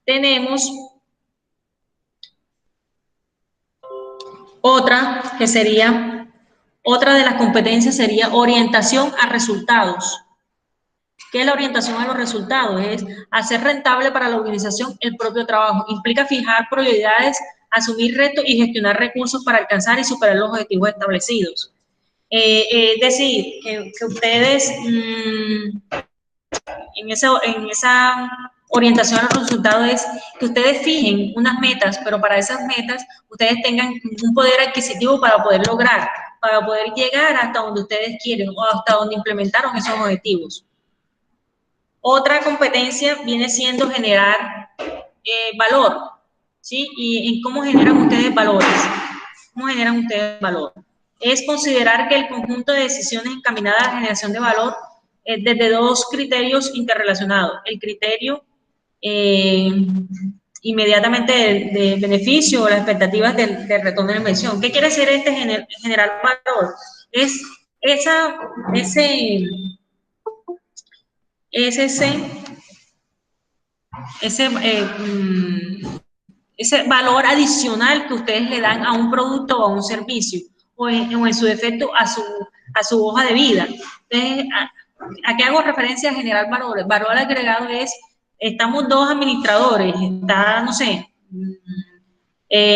Tenemos otra de las competencias sería orientación a resultados. ¿Qué es la orientación a los resultados? Es hacer rentable para la organización el propio trabajo. Implica fijar prioridades asumir retos y gestionar recursos para alcanzar y superar los objetivos establecidos. Es decir, que ustedes en esa orientación al resultado es que ustedes fijen unas metas, pero para esas metas ustedes tengan un poder adquisitivo para poder lograr, para poder llegar hasta donde ustedes quieren o hasta donde implementaron esos objetivos. Otra competencia viene siendo generar valor, ¿sí? ¿Y en cómo generan ustedes valores? ¿Cómo generan ustedes valor? Es considerar que el conjunto de decisiones encaminadas a la generación de valor desde dos criterios interrelacionados. El criterio inmediatamente de beneficio o las expectativas del retorno de la inversión. ¿Qué quiere decir generar valor? Es ese valor adicional que ustedes le dan a un producto o a un servicio, o en su defecto a su hoja de vida. Entonces, ¿a qué hago referencia a generar valor? Valor agregado es, estamos dos administradores, está, no sé,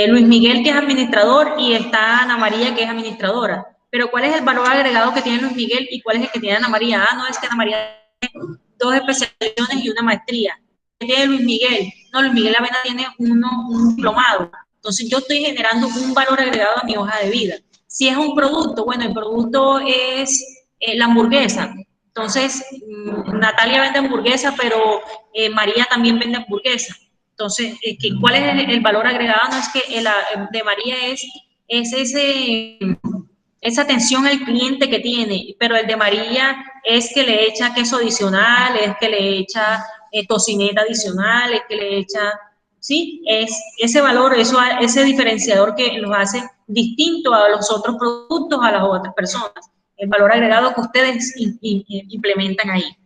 Luis Miguel, que es administrador, y está Ana María, que es administradora. Pero ¿cuál es el valor agregado que tiene Luis Miguel y cuál es el que tiene Ana María? Ah, no, es que Ana María tiene 2 especializaciones y una maestría. ¿Qué tiene Luis Miguel? No, Luis Miguel apenas tiene un diplomado. Entonces yo estoy generando un valor agregado a mi hoja de vida. Si es un producto, bueno, el producto es la hamburguesa. Entonces, Natalia vende hamburguesa, pero María también vende hamburguesa. Entonces, ¿cuál es el valor agregado? No es que el de María es esa atención al cliente que tiene, pero el de María es que le echa queso adicional, es que le echa tocineta adicional, es que le echa, ¿sí? Es ese valor, ese diferenciador que los hace distinto a los otros productos, a las otras personas. El valor agregado que ustedes implementan ahí.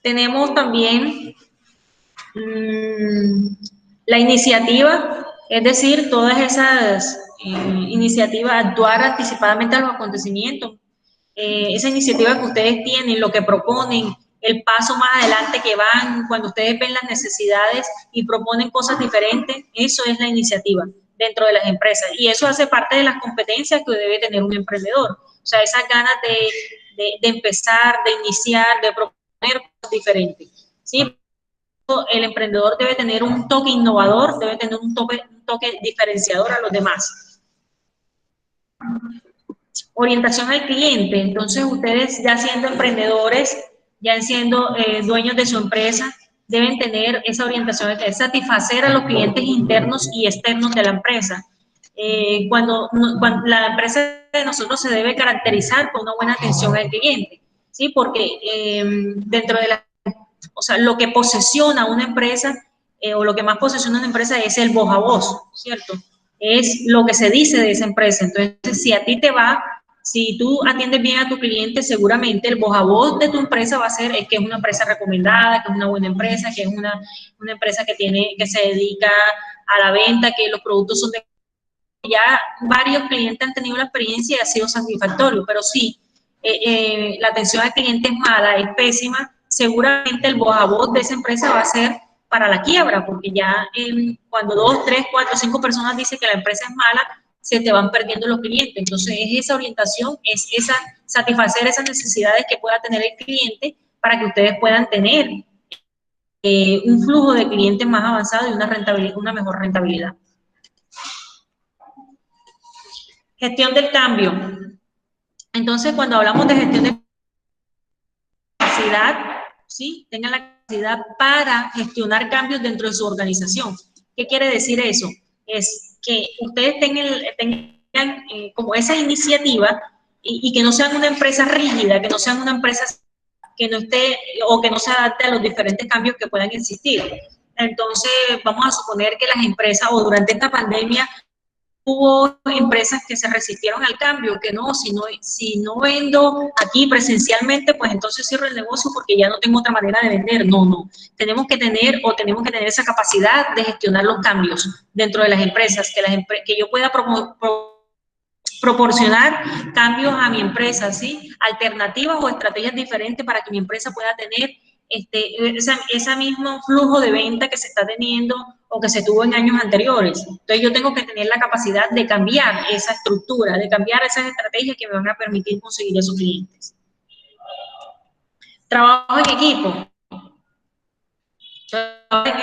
Tenemos también la iniciativa, es decir, todas esas iniciativas, actuar anticipadamente a los acontecimientos, esa iniciativa que ustedes tienen, lo que proponen, el paso más adelante que van, cuando ustedes ven las necesidades y proponen cosas diferentes, eso es la iniciativa dentro de las empresas. Y eso hace parte de las competencias que debe tener un emprendedor. O sea, esas ganas de empezar, de iniciar, de proponer cosas diferentes. ¿Sí? El emprendedor debe tener un toque innovador, debe tener un toque diferenciador a los demás. Orientación al cliente. Entonces, ustedes ya siendo emprendedores, ya siendo dueños de su empresa, deben tener esa orientación de satisfacer a los clientes internos y externos de la empresa. Cuando la empresa de nosotros se debe caracterizar por una buena atención al cliente, ¿sí? Porque dentro de o sea, lo que posesiona una empresa o lo que más posesiona una empresa es el voz a voz, ¿cierto? Es lo que se dice de esa empresa. Entonces, si a ti te va, si tú atiendes bien a tu cliente, seguramente el voz a voz de tu empresa va a ser que es una empresa recomendada, que es una buena empresa, que es una empresa que se dedica a la venta, que los productos son de... Ya varios clientes han tenido la experiencia y ha sido satisfactorio, pero sí, la atención al cliente es mala, es pésima, seguramente el voz a voz de esa empresa va a ser para la quiebra, porque ya cuando 2, 3, 4, 5 personas dicen que la empresa es mala, se te van perdiendo los clientes. Entonces, es esa orientación, es satisfacer esas necesidades que pueda tener el cliente para que ustedes puedan tener un flujo de clientes más avanzado y una mejor rentabilidad. Gestión del cambio. Entonces, cuando hablamos de gestión de capacidad, ¿sí? Tengan la capacidad para gestionar cambios dentro de su organización. ¿Qué quiere decir eso? Es que ustedes tengan como esa iniciativa y que no sean una empresa rígida, que no sean una empresa que no esté o que no se adapte a los diferentes cambios que puedan existir. Entonces, vamos a suponer que las empresas o durante esta pandemia hubo empresas que se resistieron al cambio, que no, si no vendo aquí presencialmente, pues entonces cierro el negocio porque ya no tengo otra manera de vender. No. Tenemos que tener esa capacidad de gestionar los cambios dentro de las empresas, que yo pueda proporcionar cambios a mi empresa, ¿sí? Alternativas o estrategias diferentes para que mi empresa pueda tener ese mismo flujo de venta que se está teniendo o que se tuvo en años anteriores. Entonces yo tengo que tener la capacidad de cambiar esa estructura, de cambiar esas estrategias que me van a permitir conseguir esos clientes. Trabajo en equipo.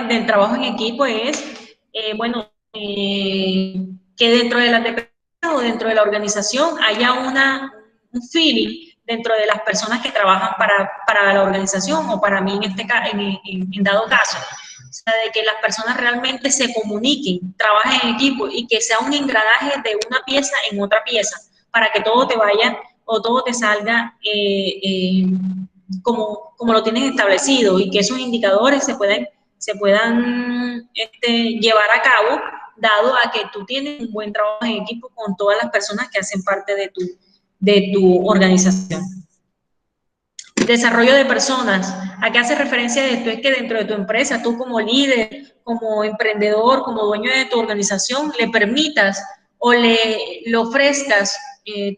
El trabajo en equipo es, que dentro de la empresa o dentro de la organización haya un feeling dentro de las personas que trabajan para la organización o para mí en dado caso. O sea, de que las personas realmente se comuniquen, trabajen en equipo y que sea un engranaje de una pieza en otra pieza para que todo te vaya o todo te salga como lo tienes establecido y que esos indicadores se puedan llevar a cabo, dado a que tú tienes un buen trabajo en equipo con todas las personas que hacen parte de tu organización. Desarrollo de personas. ¿A qué hace referencia esto? Es que dentro de tu empresa, tú como líder, como emprendedor, como dueño de tu organización, le permitas o le ofrezcas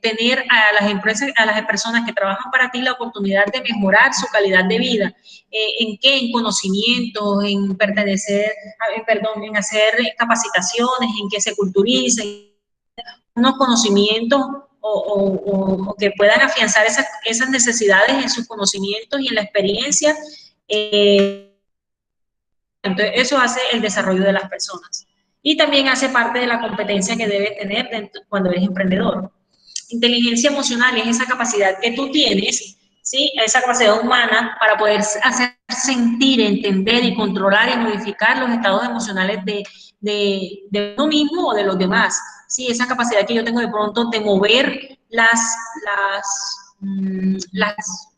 tener a las personas que trabajan para ti la oportunidad de mejorar su calidad de vida. ¿En qué? En conocimientos, en pertenecer, en hacer capacitaciones, en que se culturicen unos conocimientos o que puedan afianzar esas necesidades en sus conocimientos y en la experiencia. Entonces, eso hace el desarrollo de las personas. Y también hace parte de la competencia que debes tener cuando eres emprendedor. Inteligencia emocional es esa capacidad que tú tienes, ¿sí? Esa capacidad humana para poder hacer sentir, entender y controlar y modificar los estados emocionales de uno mismo o de los demás. Sí, esa capacidad que yo tengo de pronto de mover las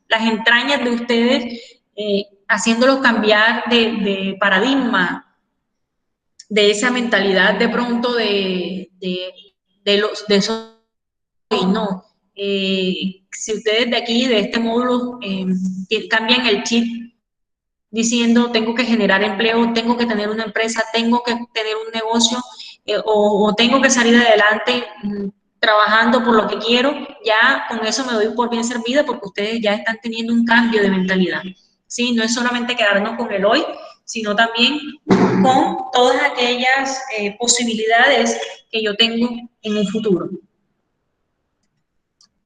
entrañas de ustedes, haciéndolos cambiar de paradigma, de esa mentalidad de pronto de esos y no. Si ustedes de aquí, de este módulo, cambian el chip diciendo tengo que generar empleo, tengo que tener una empresa, tengo que tener un negocio o tengo que salir adelante trabajando por lo que quiero, ya con eso me doy por bien servida porque ustedes ya están teniendo un cambio de mentalidad. ¿Sí? No es solamente quedarnos con el hoy, sino también con todas aquellas posibilidades que yo tengo en un futuro.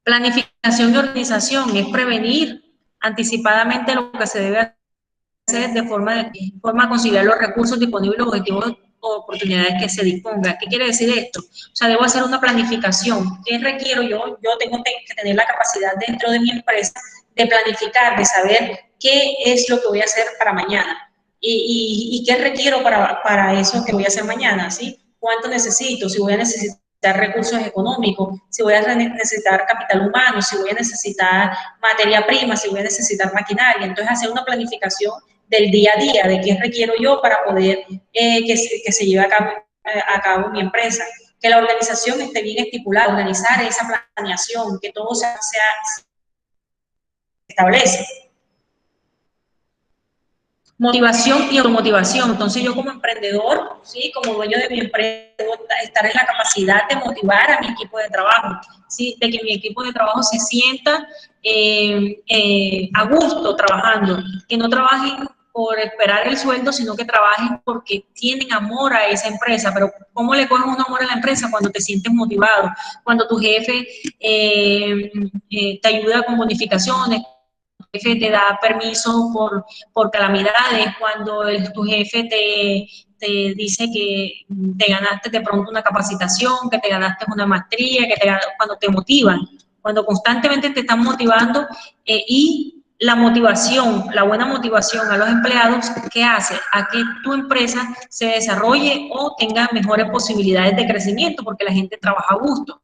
Planificación y organización es prevenir anticipadamente lo que se debe hacer de forma a conciliar los recursos disponibles, los objetivos o oportunidades que se dispongan. ¿Qué quiere decir esto? O sea, debo hacer una planificación. ¿Qué requiero yo? Yo tengo que tener la capacidad dentro de mi empresa de planificar, de saber qué es lo que voy a hacer para mañana y qué requiero para eso que voy a hacer mañana, ¿sí? ¿Cuánto necesito? Si voy a necesitar recursos económicos, si voy a necesitar capital humano, si voy a necesitar materia prima, si voy a necesitar maquinaria. Entonces, hacer una planificación del día a día, de qué requiero yo para poder que se lleve a cabo mi empresa. Que la organización esté bien estipulada, organizar esa planeación, que todo se establece. Motivación y automotivación. Entonces yo como emprendedor, ¿sí? Como dueño de mi empresa, debo estar en la capacidad de motivar a mi equipo de trabajo, ¿sí? De que mi equipo de trabajo se sienta a gusto trabajando, que no trabajen por esperar el sueldo, sino que trabajen porque tienen amor a esa empresa. Pero ¿cómo le coges un amor a la empresa? Cuando te sientes motivado, cuando tu jefe te ayuda con bonificaciones, jefe te da permiso por calamidades, cuando tu jefe te dice que te ganaste de pronto una capacitación, que te ganaste una maestría, cuando te motivan, cuando constantemente te están motivando y la motivación, la buena motivación a los empleados, ¿qué hace? A que tu empresa se desarrolle o tenga mejores posibilidades de crecimiento porque la gente trabaja a gusto.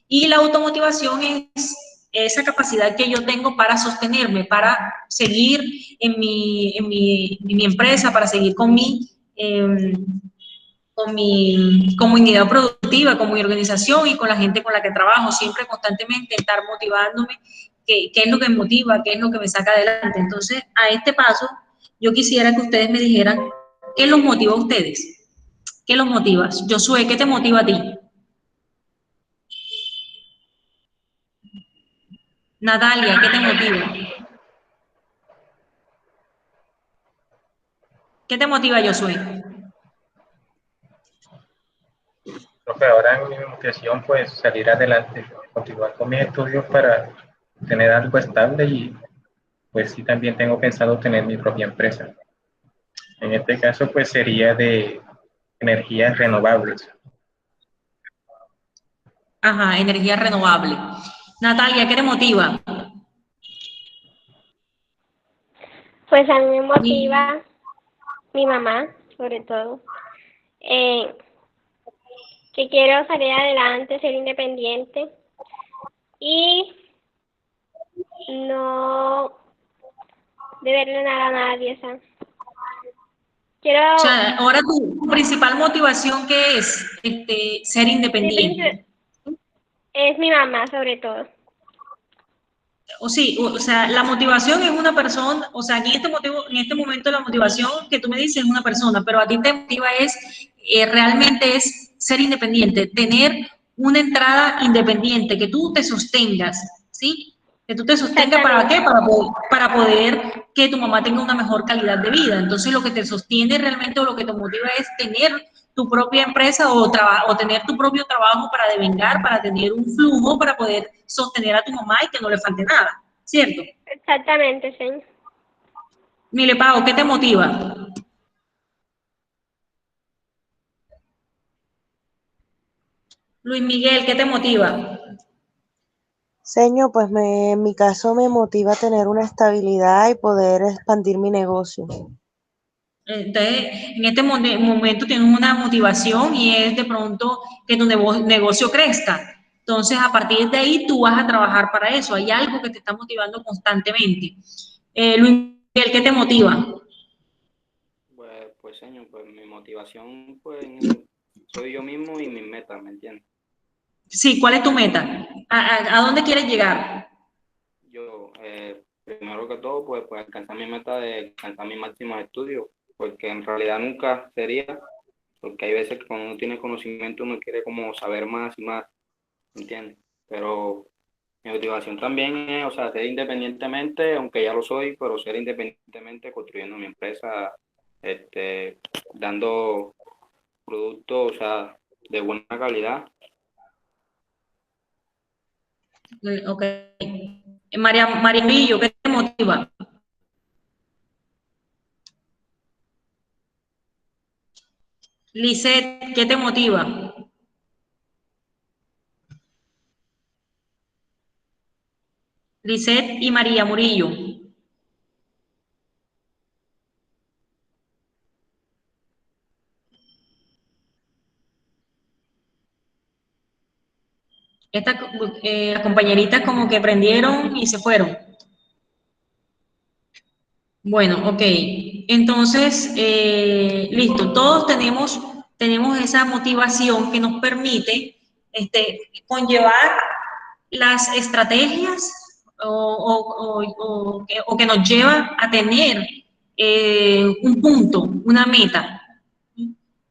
Y la automotivación es esa capacidad que yo tengo para sostenerme, para seguir en mi empresa, para seguir con mi comunidad productiva, con mi organización y con la gente con la que trabajo, siempre constantemente estar motivándome, qué es lo que me motiva, qué es lo que me saca adelante. Entonces, a este paso, yo quisiera que ustedes me dijeran qué los motiva a ustedes, qué los motiva. Josué, ¿qué te motiva a ti? Natalia, ¿qué te motiva? ¿Qué te motiva, Josué? Profe, ahora mi motivación pues salir adelante, continuar con mis estudios para tener algo estable y pues sí también tengo pensado tener mi propia empresa. En este caso pues sería de energías renovables. Ajá, energía renovable. Natalia, ¿qué te motiva? Pues a mí me motiva mi mamá, sobre todo, eh, que quiero salir adelante, ser independiente y no deberle nada a nadie, ¿sabes? Quiero O sea, ahora tu principal motivación, ¿qué es? Ser independiente. es mi mamá, sobre todo. O sí, o sea, la motivación es una persona, o sea, en este momento la motivación que tú me dices es una persona, pero a ti te motiva realmente es ser independiente, tener una entrada independiente, que tú te sostengas, ¿sí? Que tú te sostengas ¿para qué? Exactamente, Para poder que tu mamá tenga una mejor calidad de vida. Entonces lo que te sostiene realmente o lo que te motiva es tener tu propia empresa o tener tu propio trabajo para devengar, para tener un flujo, para poder sostener a tu mamá y que no le falte nada, ¿cierto? exactamente, señor. Mire, Pau, ¿qué te motiva? Luis Miguel, ¿qué te motiva? Señor, pues en mi caso me motiva tener una estabilidad y poder expandir mi negocio. Entonces, en este momento tienes una motivación y es de pronto que tu negocio crezca. Entonces, a partir de ahí, tú vas a trabajar para eso. Hay algo que te está motivando constantemente. Luis Miguel, ¿qué te motiva? Pues señor, pues mi motivación pues soy yo mismo y mis metas, ¿me entiendes? Sí, ¿cuál es tu meta? ¿A dónde quieres llegar? Yo, primero que todo, pues alcanzar mi meta de alcanzar mis máximos estudios, porque en realidad nunca sería, porque hay veces que cuando uno tiene conocimiento uno quiere como saber más y más, ¿me entiendes? Pero mi motivación también es, o sea, ser independientemente, aunque ya lo soy, pero ser independientemente construyendo mi empresa, dando productos, o sea, de buena calidad. Ok. María Murillo, ¿qué te motiva? Lisette, ¿qué te motiva? Lisette y María Murillo. Estas compañeritas como que prendieron y se fueron. Bueno, ok. Entonces, listo. Todos tenemos esa motivación que nos permite conllevar las estrategias o que nos lleva a tener un punto, una meta.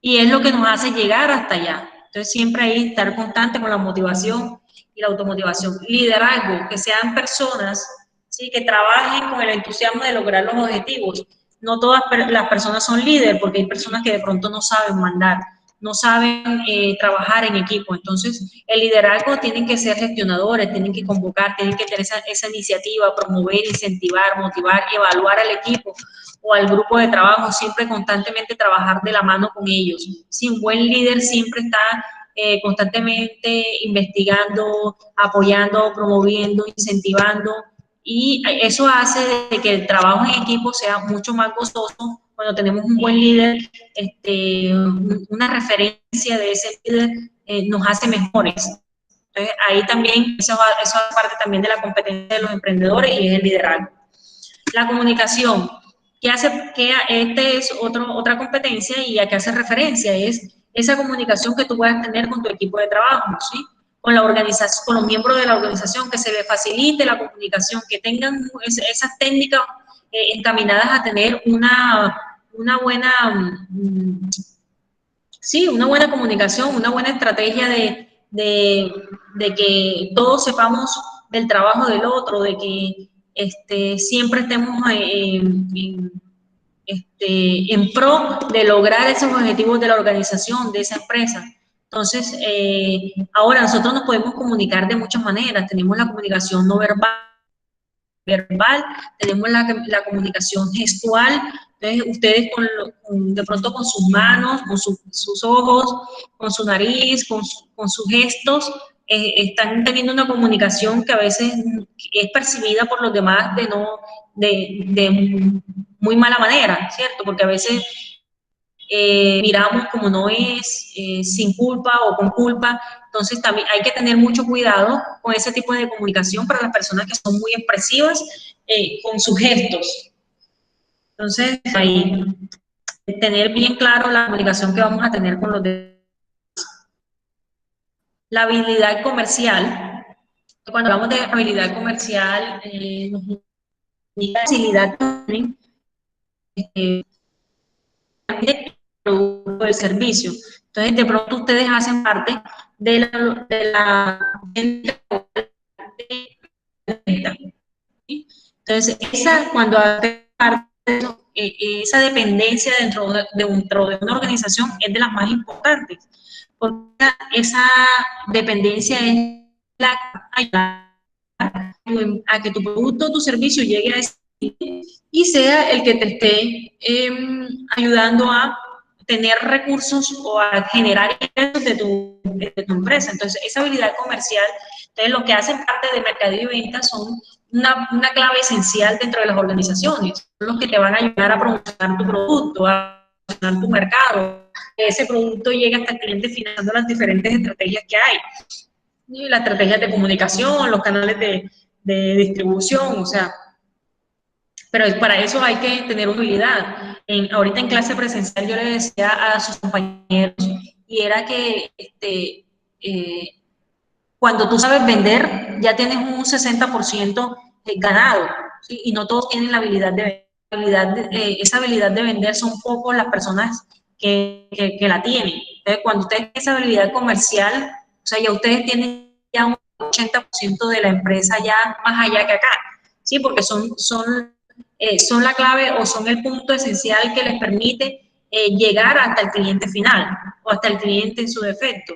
Y es lo que nos hace llegar hasta allá. Entonces, siempre hay que estar constante con la motivación y la automotivación. Liderazgo, que sean personas, ¿sí?, que trabajen con el entusiasmo de lograr los objetivos. No todas las personas son líderes, porque hay personas que de pronto no saben mandar, no saben trabajar en equipo. Entonces, el liderazgo tienen que ser gestionadores, tienen que convocar, tienen que tener esa iniciativa, promover, incentivar, motivar, evaluar al equipo o al grupo de trabajo, siempre constantemente trabajar de la mano con ellos. Sí, un buen líder siempre está constantemente investigando, apoyando, promoviendo, incentivando, y eso hace de que el trabajo en equipo sea mucho más gozoso cuando tenemos un buen líder, una referencia de ese líder nos hace mejores. Entonces, ahí también, eso es parte también de la competencia de los emprendedores y es el liderazgo. La comunicación, que es otra competencia y a qué hace referencia, es esa comunicación que tú puedas tener con tu equipo de trabajo, ¿sí? Con la organización, con los miembros de la organización, que se les facilite la comunicación, que tengan esas técnicas encaminadas a tener una buena, sí, una buena comunicación, una buena estrategia de que todos sepamos del trabajo del otro, de que siempre estemos en pro de lograr esos objetivos de la organización, de esa empresa. Entonces, ahora nosotros nos podemos comunicar de muchas maneras. Tenemos la comunicación no verbal, tenemos la comunicación gestual. Entonces, ustedes de pronto con sus manos, con sus ojos, con su nariz, con sus gestos, están teniendo una comunicación que a veces es percibida por los demás de muy mala manera, ¿cierto? Porque a veces miramos como no es, sin culpa o con culpa. Entonces también hay que tener mucho cuidado con ese tipo de comunicación para las personas que son muy expresivas con sus gestos. Entonces, ahí, tener bien claro la comunicación que vamos a tener con los demás. La habilidad comercial. Cuando hablamos de habilidad comercial, nos indica facilidad también del producto o del servicio. Entonces, de pronto ustedes hacen parte de la venta. Entonces, cuando hacen parte de eso, esa dependencia dentro de una organización es de las más importantes, porque esa dependencia es la que ayuda a que tu producto o tu servicio llegue a ese y sea el que te esté ayudando a tener recursos o a generar ingresos de tu empresa. Entonces, esa habilidad comercial, entonces lo que hacen parte de mercadeo y ventas son una clave esencial dentro de las organizaciones. Son los que te van a ayudar a promocionar tu producto, a promocionar tu mercado, que ese producto llegue hasta el cliente financiando las diferentes estrategias que hay. Y las estrategias de comunicación, los canales de distribución, o sea, pero para eso hay que tener habilidad. Ahorita en clase presencial yo le decía a sus compañeros, y era que cuando tú sabes vender, ya tienes un 60% ganado, ¿sí? Y no todos tienen la habilidad de vender. Esa habilidad de vender son pocos las personas que la tienen. Entonces, cuando ustedes tienen esa habilidad comercial, o sea, ya ustedes tienen ya un 80% de la empresa ya más allá que acá, ¿sí? Porque son la clave o son el punto esencial que les permite llegar hasta el cliente final o hasta el cliente en su defecto.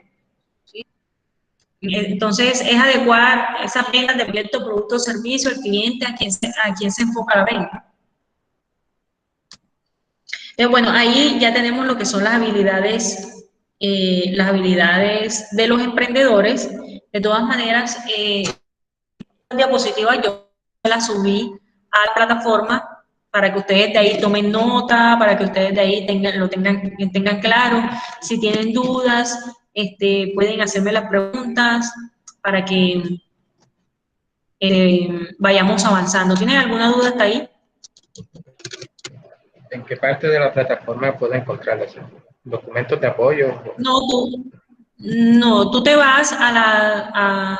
¿Sí? Entonces, es adecuar esas ventas de proyecto, producto o servicio al cliente a quien se enfoca la venta. Bueno, ahí ya tenemos lo que son las habilidades de los emprendedores. De todas maneras, diapositivas yo las subí a la plataforma para que ustedes de ahí tomen nota, para que ustedes de ahí tengan claro. Si tienen dudas, pueden hacerme las preguntas para que vayamos avanzando. ¿Tienen alguna duda hasta ahí? ¿En qué parte de la plataforma puedo encontrarlas? ¿Documentos de apoyo? No, tú te vas a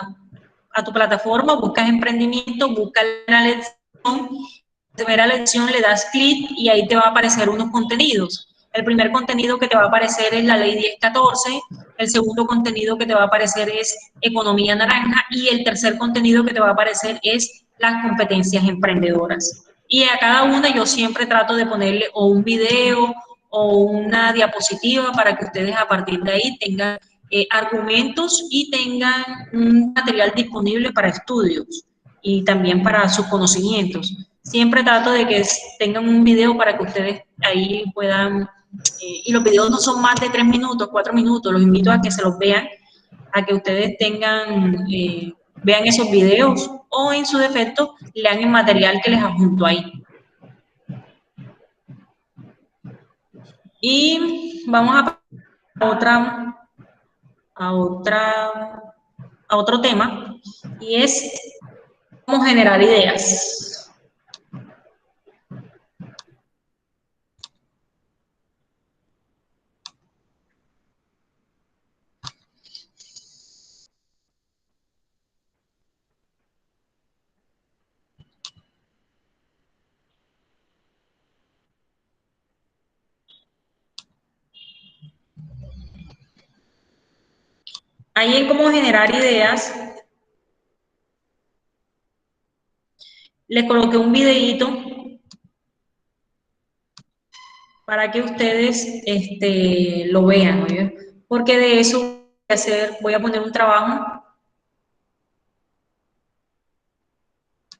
tu plataforma, buscas emprendimiento, buscas la lección, primera lección le das clic y ahí te va a aparecer unos contenidos. El primer contenido que te va a aparecer es la ley 1014, el segundo contenido que te va a aparecer es economía naranja y el tercer contenido que te va a aparecer es las competencias emprendedoras. Y a cada una yo siempre trato de ponerle o un video o una diapositiva para que ustedes a partir de ahí tengan argumentos y tengan un material disponible para estudios y también para sus conocimientos. Siempre trato de que tengan un video para que ustedes ahí puedan, y los videos no son más de 3 minutos, 4 minutos, los invito a que se los vean, a que ustedes vean esos videos o en su defecto lean el material que les adjunto ahí. Y vamos a otro tema, y es cómo generar ideas. Ahí en cómo generar ideas, les coloqué un videíto para que ustedes lo vean, ¿oye? Porque de eso voy a poner un trabajo.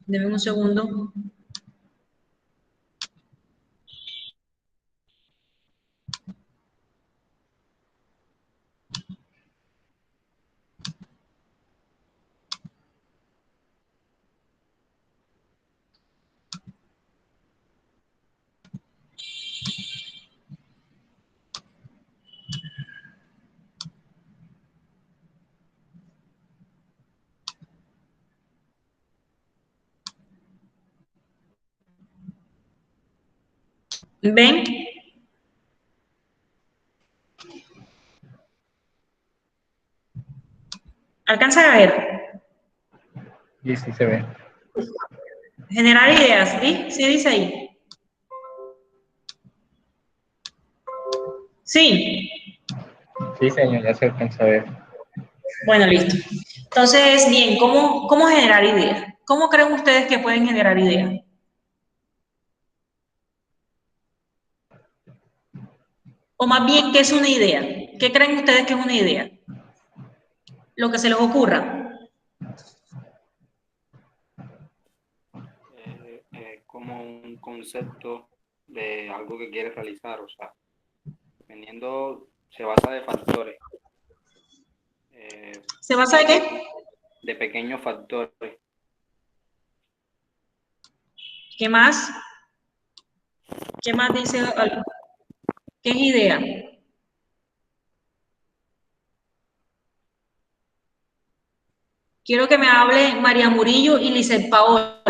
Denme un segundo. ¿Ven? ¿Alcanzan a ver? Y sí se ve. Generar ideas, ¿sí? ¿Sí dice ahí? Sí. Sí, señor, ya se alcanza a ver. Bueno, listo. Entonces, bien, ¿cómo generar ideas? ¿Cómo creen ustedes que pueden generar ideas? O más bien, ¿qué es una idea? ¿Qué creen ustedes que es una idea? Lo que se les ocurra. Como un concepto de algo que quieres realizar, o sea, dependiendo, se basa de factores, ¿Se basa de qué? de pequeños factores. ¿Qué más? ¿Qué más dice algo? ¿Qué es idea? Quiero que me hable María Murillo y Lizeth Paola.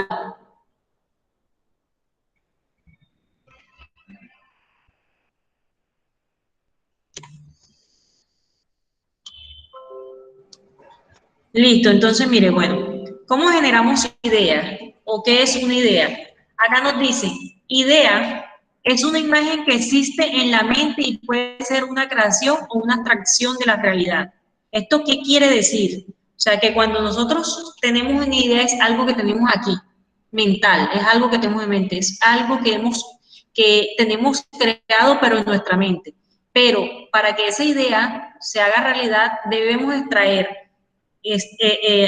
Listo, entonces mire, bueno, ¿cómo generamos ideas? ¿O qué es una idea? Acá nos dice, idea es una imagen que existe en la mente y puede ser una creación o una abstracción de la realidad. ¿Esto qué quiere decir? O sea, que cuando nosotros tenemos una idea es algo que tenemos aquí, mental, es algo que tenemos en mente, es algo que tenemos creado pero en nuestra mente. Pero para que esa idea se haga realidad debemos extraer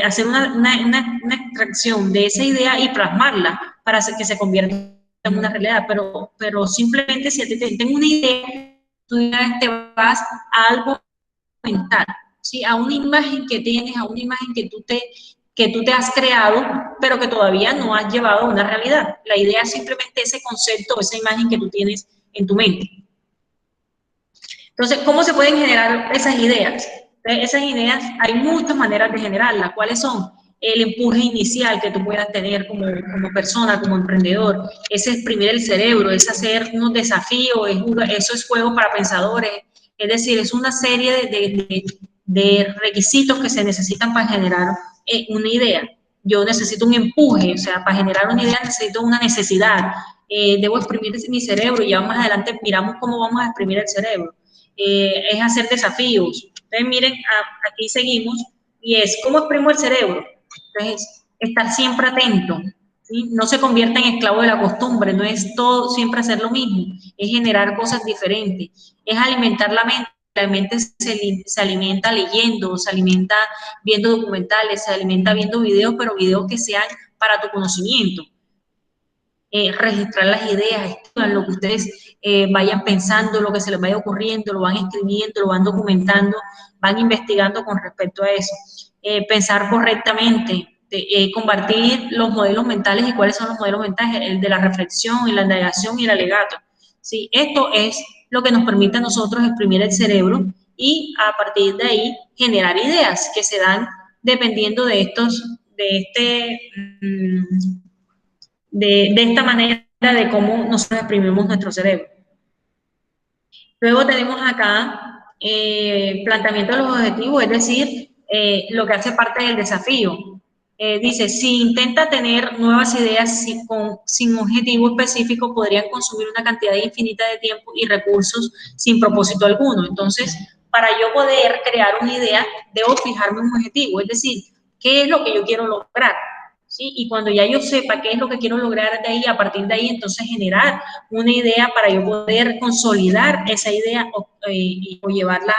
hacer una extracción de esa idea y plasmarla para que se convierta en una realidad, pero simplemente si a ti tengo una idea, tú te vas a algo mental, ¿sí? A una imagen que tienes, a una imagen que tú te has creado, pero que todavía no has llevado a una realidad. La idea es simplemente ese concepto, esa imagen que tú tienes en tu mente. Entonces, ¿cómo se pueden generar esas ideas? Esas ideas, hay muchas maneras de generarlas. ¿Cuáles son? El empuje inicial que tú puedas tener como persona, como emprendedor, es exprimir el cerebro, es hacer unos desafíos, eso es juego para pensadores, es decir, es una serie de requisitos que se necesitan para generar una idea. Yo necesito un empuje, o sea, para generar una idea necesito una necesidad, debo exprimir mi cerebro y ya más adelante miramos cómo vamos a exprimir el cerebro. Es hacer desafíos. Entonces, miren, aquí seguimos, y es cómo exprimo el cerebro. Entonces, estar siempre atento, ¿sí? No se convierta en esclavo de la costumbre, no es todo siempre hacer lo mismo, es generar cosas diferentes, es alimentar la mente. La mente se alimenta leyendo, se alimenta viendo documentales, se alimenta viendo videos, pero videos que sean para tu conocimiento. Registrar las ideas, escriban lo que ustedes vayan pensando, lo que se les vaya ocurriendo, lo van escribiendo, lo van documentando, van investigando con respecto a eso. Pensar correctamente, compartir los modelos mentales y cuáles son los modelos mentales, el de la reflexión, y la indagación y el alegato. ¿Sí? Esto es lo que nos permite a nosotros exprimir el cerebro y a partir de ahí generar ideas que se dan dependiendo de esta manera de cómo nosotros exprimimos nuestro cerebro. Luego tenemos acá planteamiento de los objetivos, es decir, lo que hace parte del desafío. Dice, si intenta tener nuevas ideas sin objetivo específico, podrían consumir una cantidad infinita de tiempo y recursos sin propósito alguno. Entonces, para yo poder crear una idea, debo fijarme un objetivo, es decir, ¿qué es lo que yo quiero lograr? ¿sí? Y cuando ya yo sepa qué es lo que quiero lograr de ahí, a partir de ahí, entonces generar una idea para yo poder consolidar esa idea o llevarla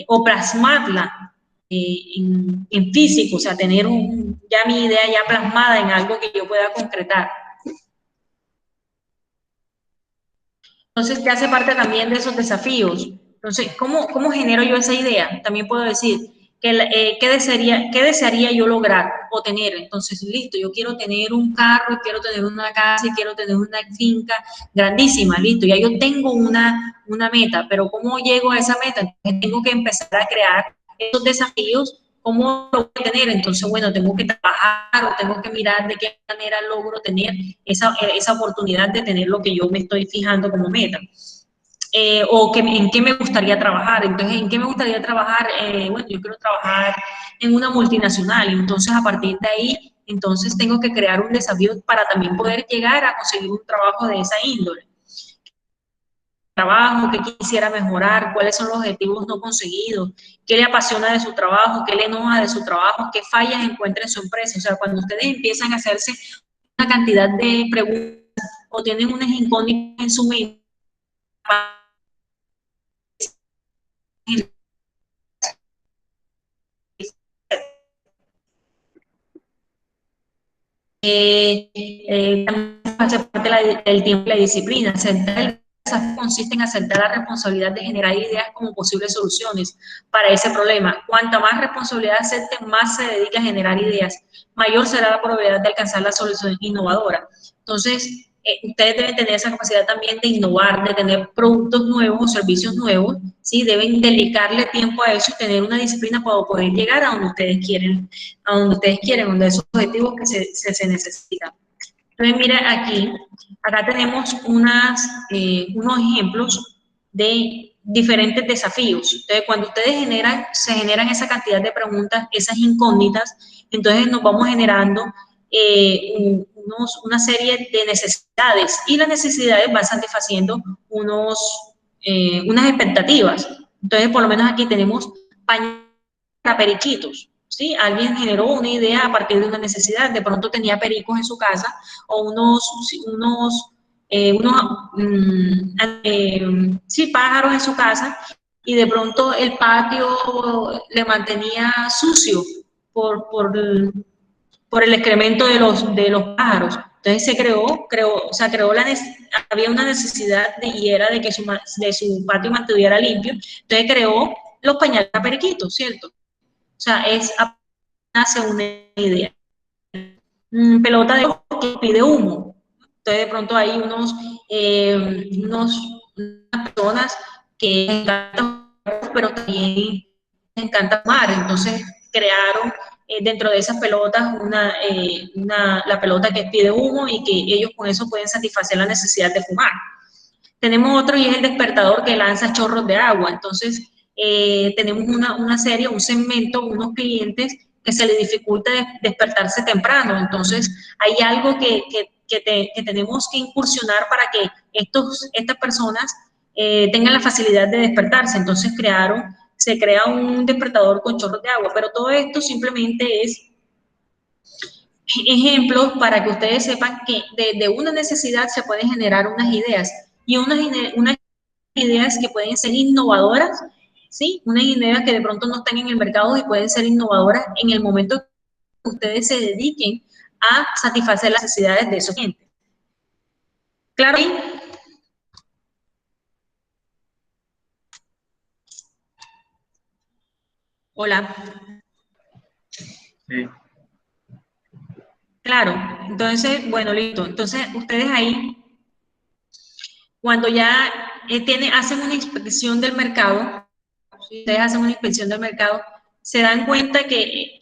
o plasmarla en físico, o sea, tener ya mi idea ya plasmada en algo que yo pueda concretar. Entonces, ¿qué hace parte también de esos desafíos? Entonces, ¿cómo genero yo esa idea? También puedo decir, ¿qué desearía yo lograr o tener? Entonces, listo, yo quiero tener un carro, quiero tener una casa, y quiero tener una finca grandísima, listo, ya yo tengo una meta, pero ¿cómo llego a esa meta? Entonces, tengo que empezar a crear esos desafíos. ¿Cómo lo voy a tener? Entonces, bueno, tengo que trabajar o tengo que mirar de qué manera logro tener esa oportunidad de tener lo que yo me estoy fijando como meta. En qué me gustaría trabajar. Entonces, ¿en qué me gustaría trabajar? Bueno, yo quiero trabajar en una multinacional. Entonces, a partir de ahí, entonces tengo que crear un desafío para también poder llegar a conseguir un trabajo de esa índole. Trabajo, qué quisiera mejorar, cuáles son los objetivos no conseguidos, qué le apasiona de su trabajo, qué le enoja de su trabajo, qué fallas encuentra en su empresa. O sea, cuando ustedes empiezan a hacerse una cantidad de preguntas o tienen unas incógnitas en su mente, también hace parte del tiempo y la disciplina. Aceptar el desafío consiste en aceptar la responsabilidad de generar ideas como posibles soluciones para ese problema. Cuanta más responsabilidad acepte, más se dedica a generar ideas, mayor será la probabilidad de alcanzar la solución innovadora. Entonces, ustedes deben tener esa capacidad también de innovar, de tener productos nuevos o servicios nuevos, ¿sí? Deben dedicarle tiempo a eso y tener una disciplina para poder llegar a donde ustedes quieren, donde esos objetivos que se necesitan. Entonces, mira aquí, acá tenemos unos ejemplos de diferentes desafíos. Entonces, cuando ustedes se generan esa cantidad de preguntas, esas incógnitas, entonces nos vamos generando una serie de necesidades y las necesidades van satisfaciendo unas expectativas. Entonces, por lo menos aquí tenemos pañales para periquitos, ¿sí? Alguien generó una idea a partir de una necesidad, de pronto tenía pericos en su casa o pájaros en su casa y de pronto el patio le mantenía sucio por el excremento de los pájaros. Entonces se había una necesidad y era de que su patio mantuviera limpio, entonces creó los pañales para periquitos, ¿cierto? O sea, nace una idea. Pelota de ojo que pide humo. Entonces de pronto hay unas personas que encantan, pero también encanta fumar. Entonces crearon dentro de esas pelotas la pelota que pide humo y que ellos con eso pueden satisfacer la necesidad de fumar. Tenemos otro y es el despertador que lanza chorros de agua. Entonces, tenemos una serie, un segmento, unos clientes que se les dificulta despertarse temprano. Entonces, hay algo que tenemos que incursionar para que estas personas tengan la facilidad de despertarse. Entonces, se crea un despertador con chorros de agua. Pero todo esto simplemente es ejemplos para que ustedes sepan que de una necesidad se pueden generar unas ideas y unas ideas que pueden ser innovadoras, ¿sí? Unas ideas que de pronto no están en el mercado y pueden ser innovadoras en el momento que ustedes se dediquen a satisfacer las necesidades de esos clientes. ¿Claro? Hola. Sí. Claro, entonces, bueno, listo. Entonces, ustedes ahí, cuando ya hacen una inspección del mercado, si ustedes hacen una inspección del mercado, se dan cuenta que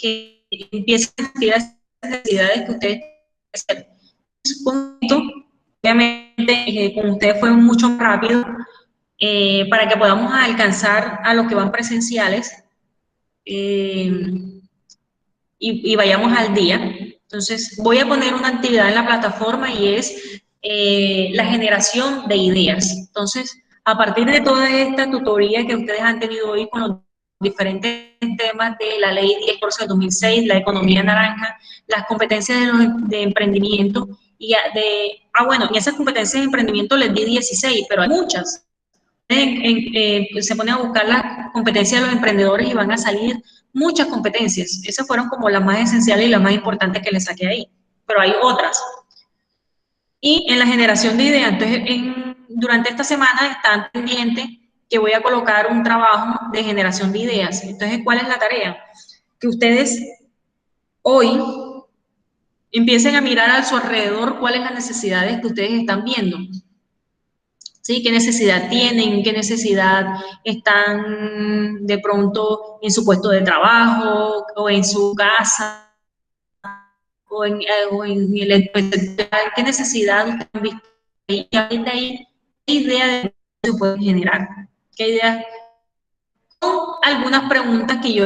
empiezan a existir las necesidades que ustedes hacer. Obviamente, con ustedes fue mucho más rápido para que podamos alcanzar a los que van presenciales y vayamos al día. Entonces, voy a poner una actividad en la plataforma y es la generación de ideas. Entonces, a partir de toda esta tutoría que ustedes han tenido hoy con los diferentes temas de la ley 10 del 2006, la economía naranja, las competencias de emprendimiento, y bueno, y esas competencias de emprendimiento les di 16, pero hay muchas. Se ponen a buscar las competencias de los emprendedores y van a salir muchas competencias. Esas fueron como las más esenciales y las más importantes que les saqué ahí, pero hay otras. Y en la generación de ideas, entonces durante esta semana están pendientes que voy a colocar un trabajo de generación de ideas. Entonces, ¿cuál es la tarea? Que ustedes hoy empiecen a mirar a su alrededor cuáles son las necesidades que ustedes están viendo. ¿Sí? ¿Qué necesidad tienen? ¿Qué necesidad están de pronto en su puesto de trabajo o en su casa? O en el ¿qué necesidad ustedes han visto? Y a partir de ahí, ¿qué idea de negocio se pueden generar? ¿Qué ideas? Son algunas preguntas que yo...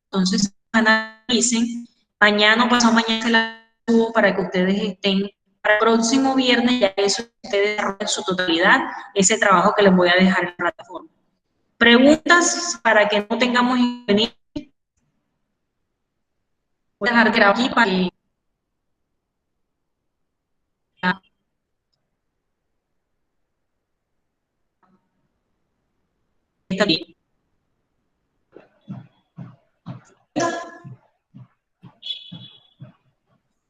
Entonces, analicen. Mañana o pasado mañana se las subo para que ustedes estén para el próximo viernes, ya eso ustedes desarrollen en su totalidad ese trabajo que les voy a dejar en la plataforma. Preguntas para que no tengamos inconvenientes. Voy a dejar grabado aquí para que está bien.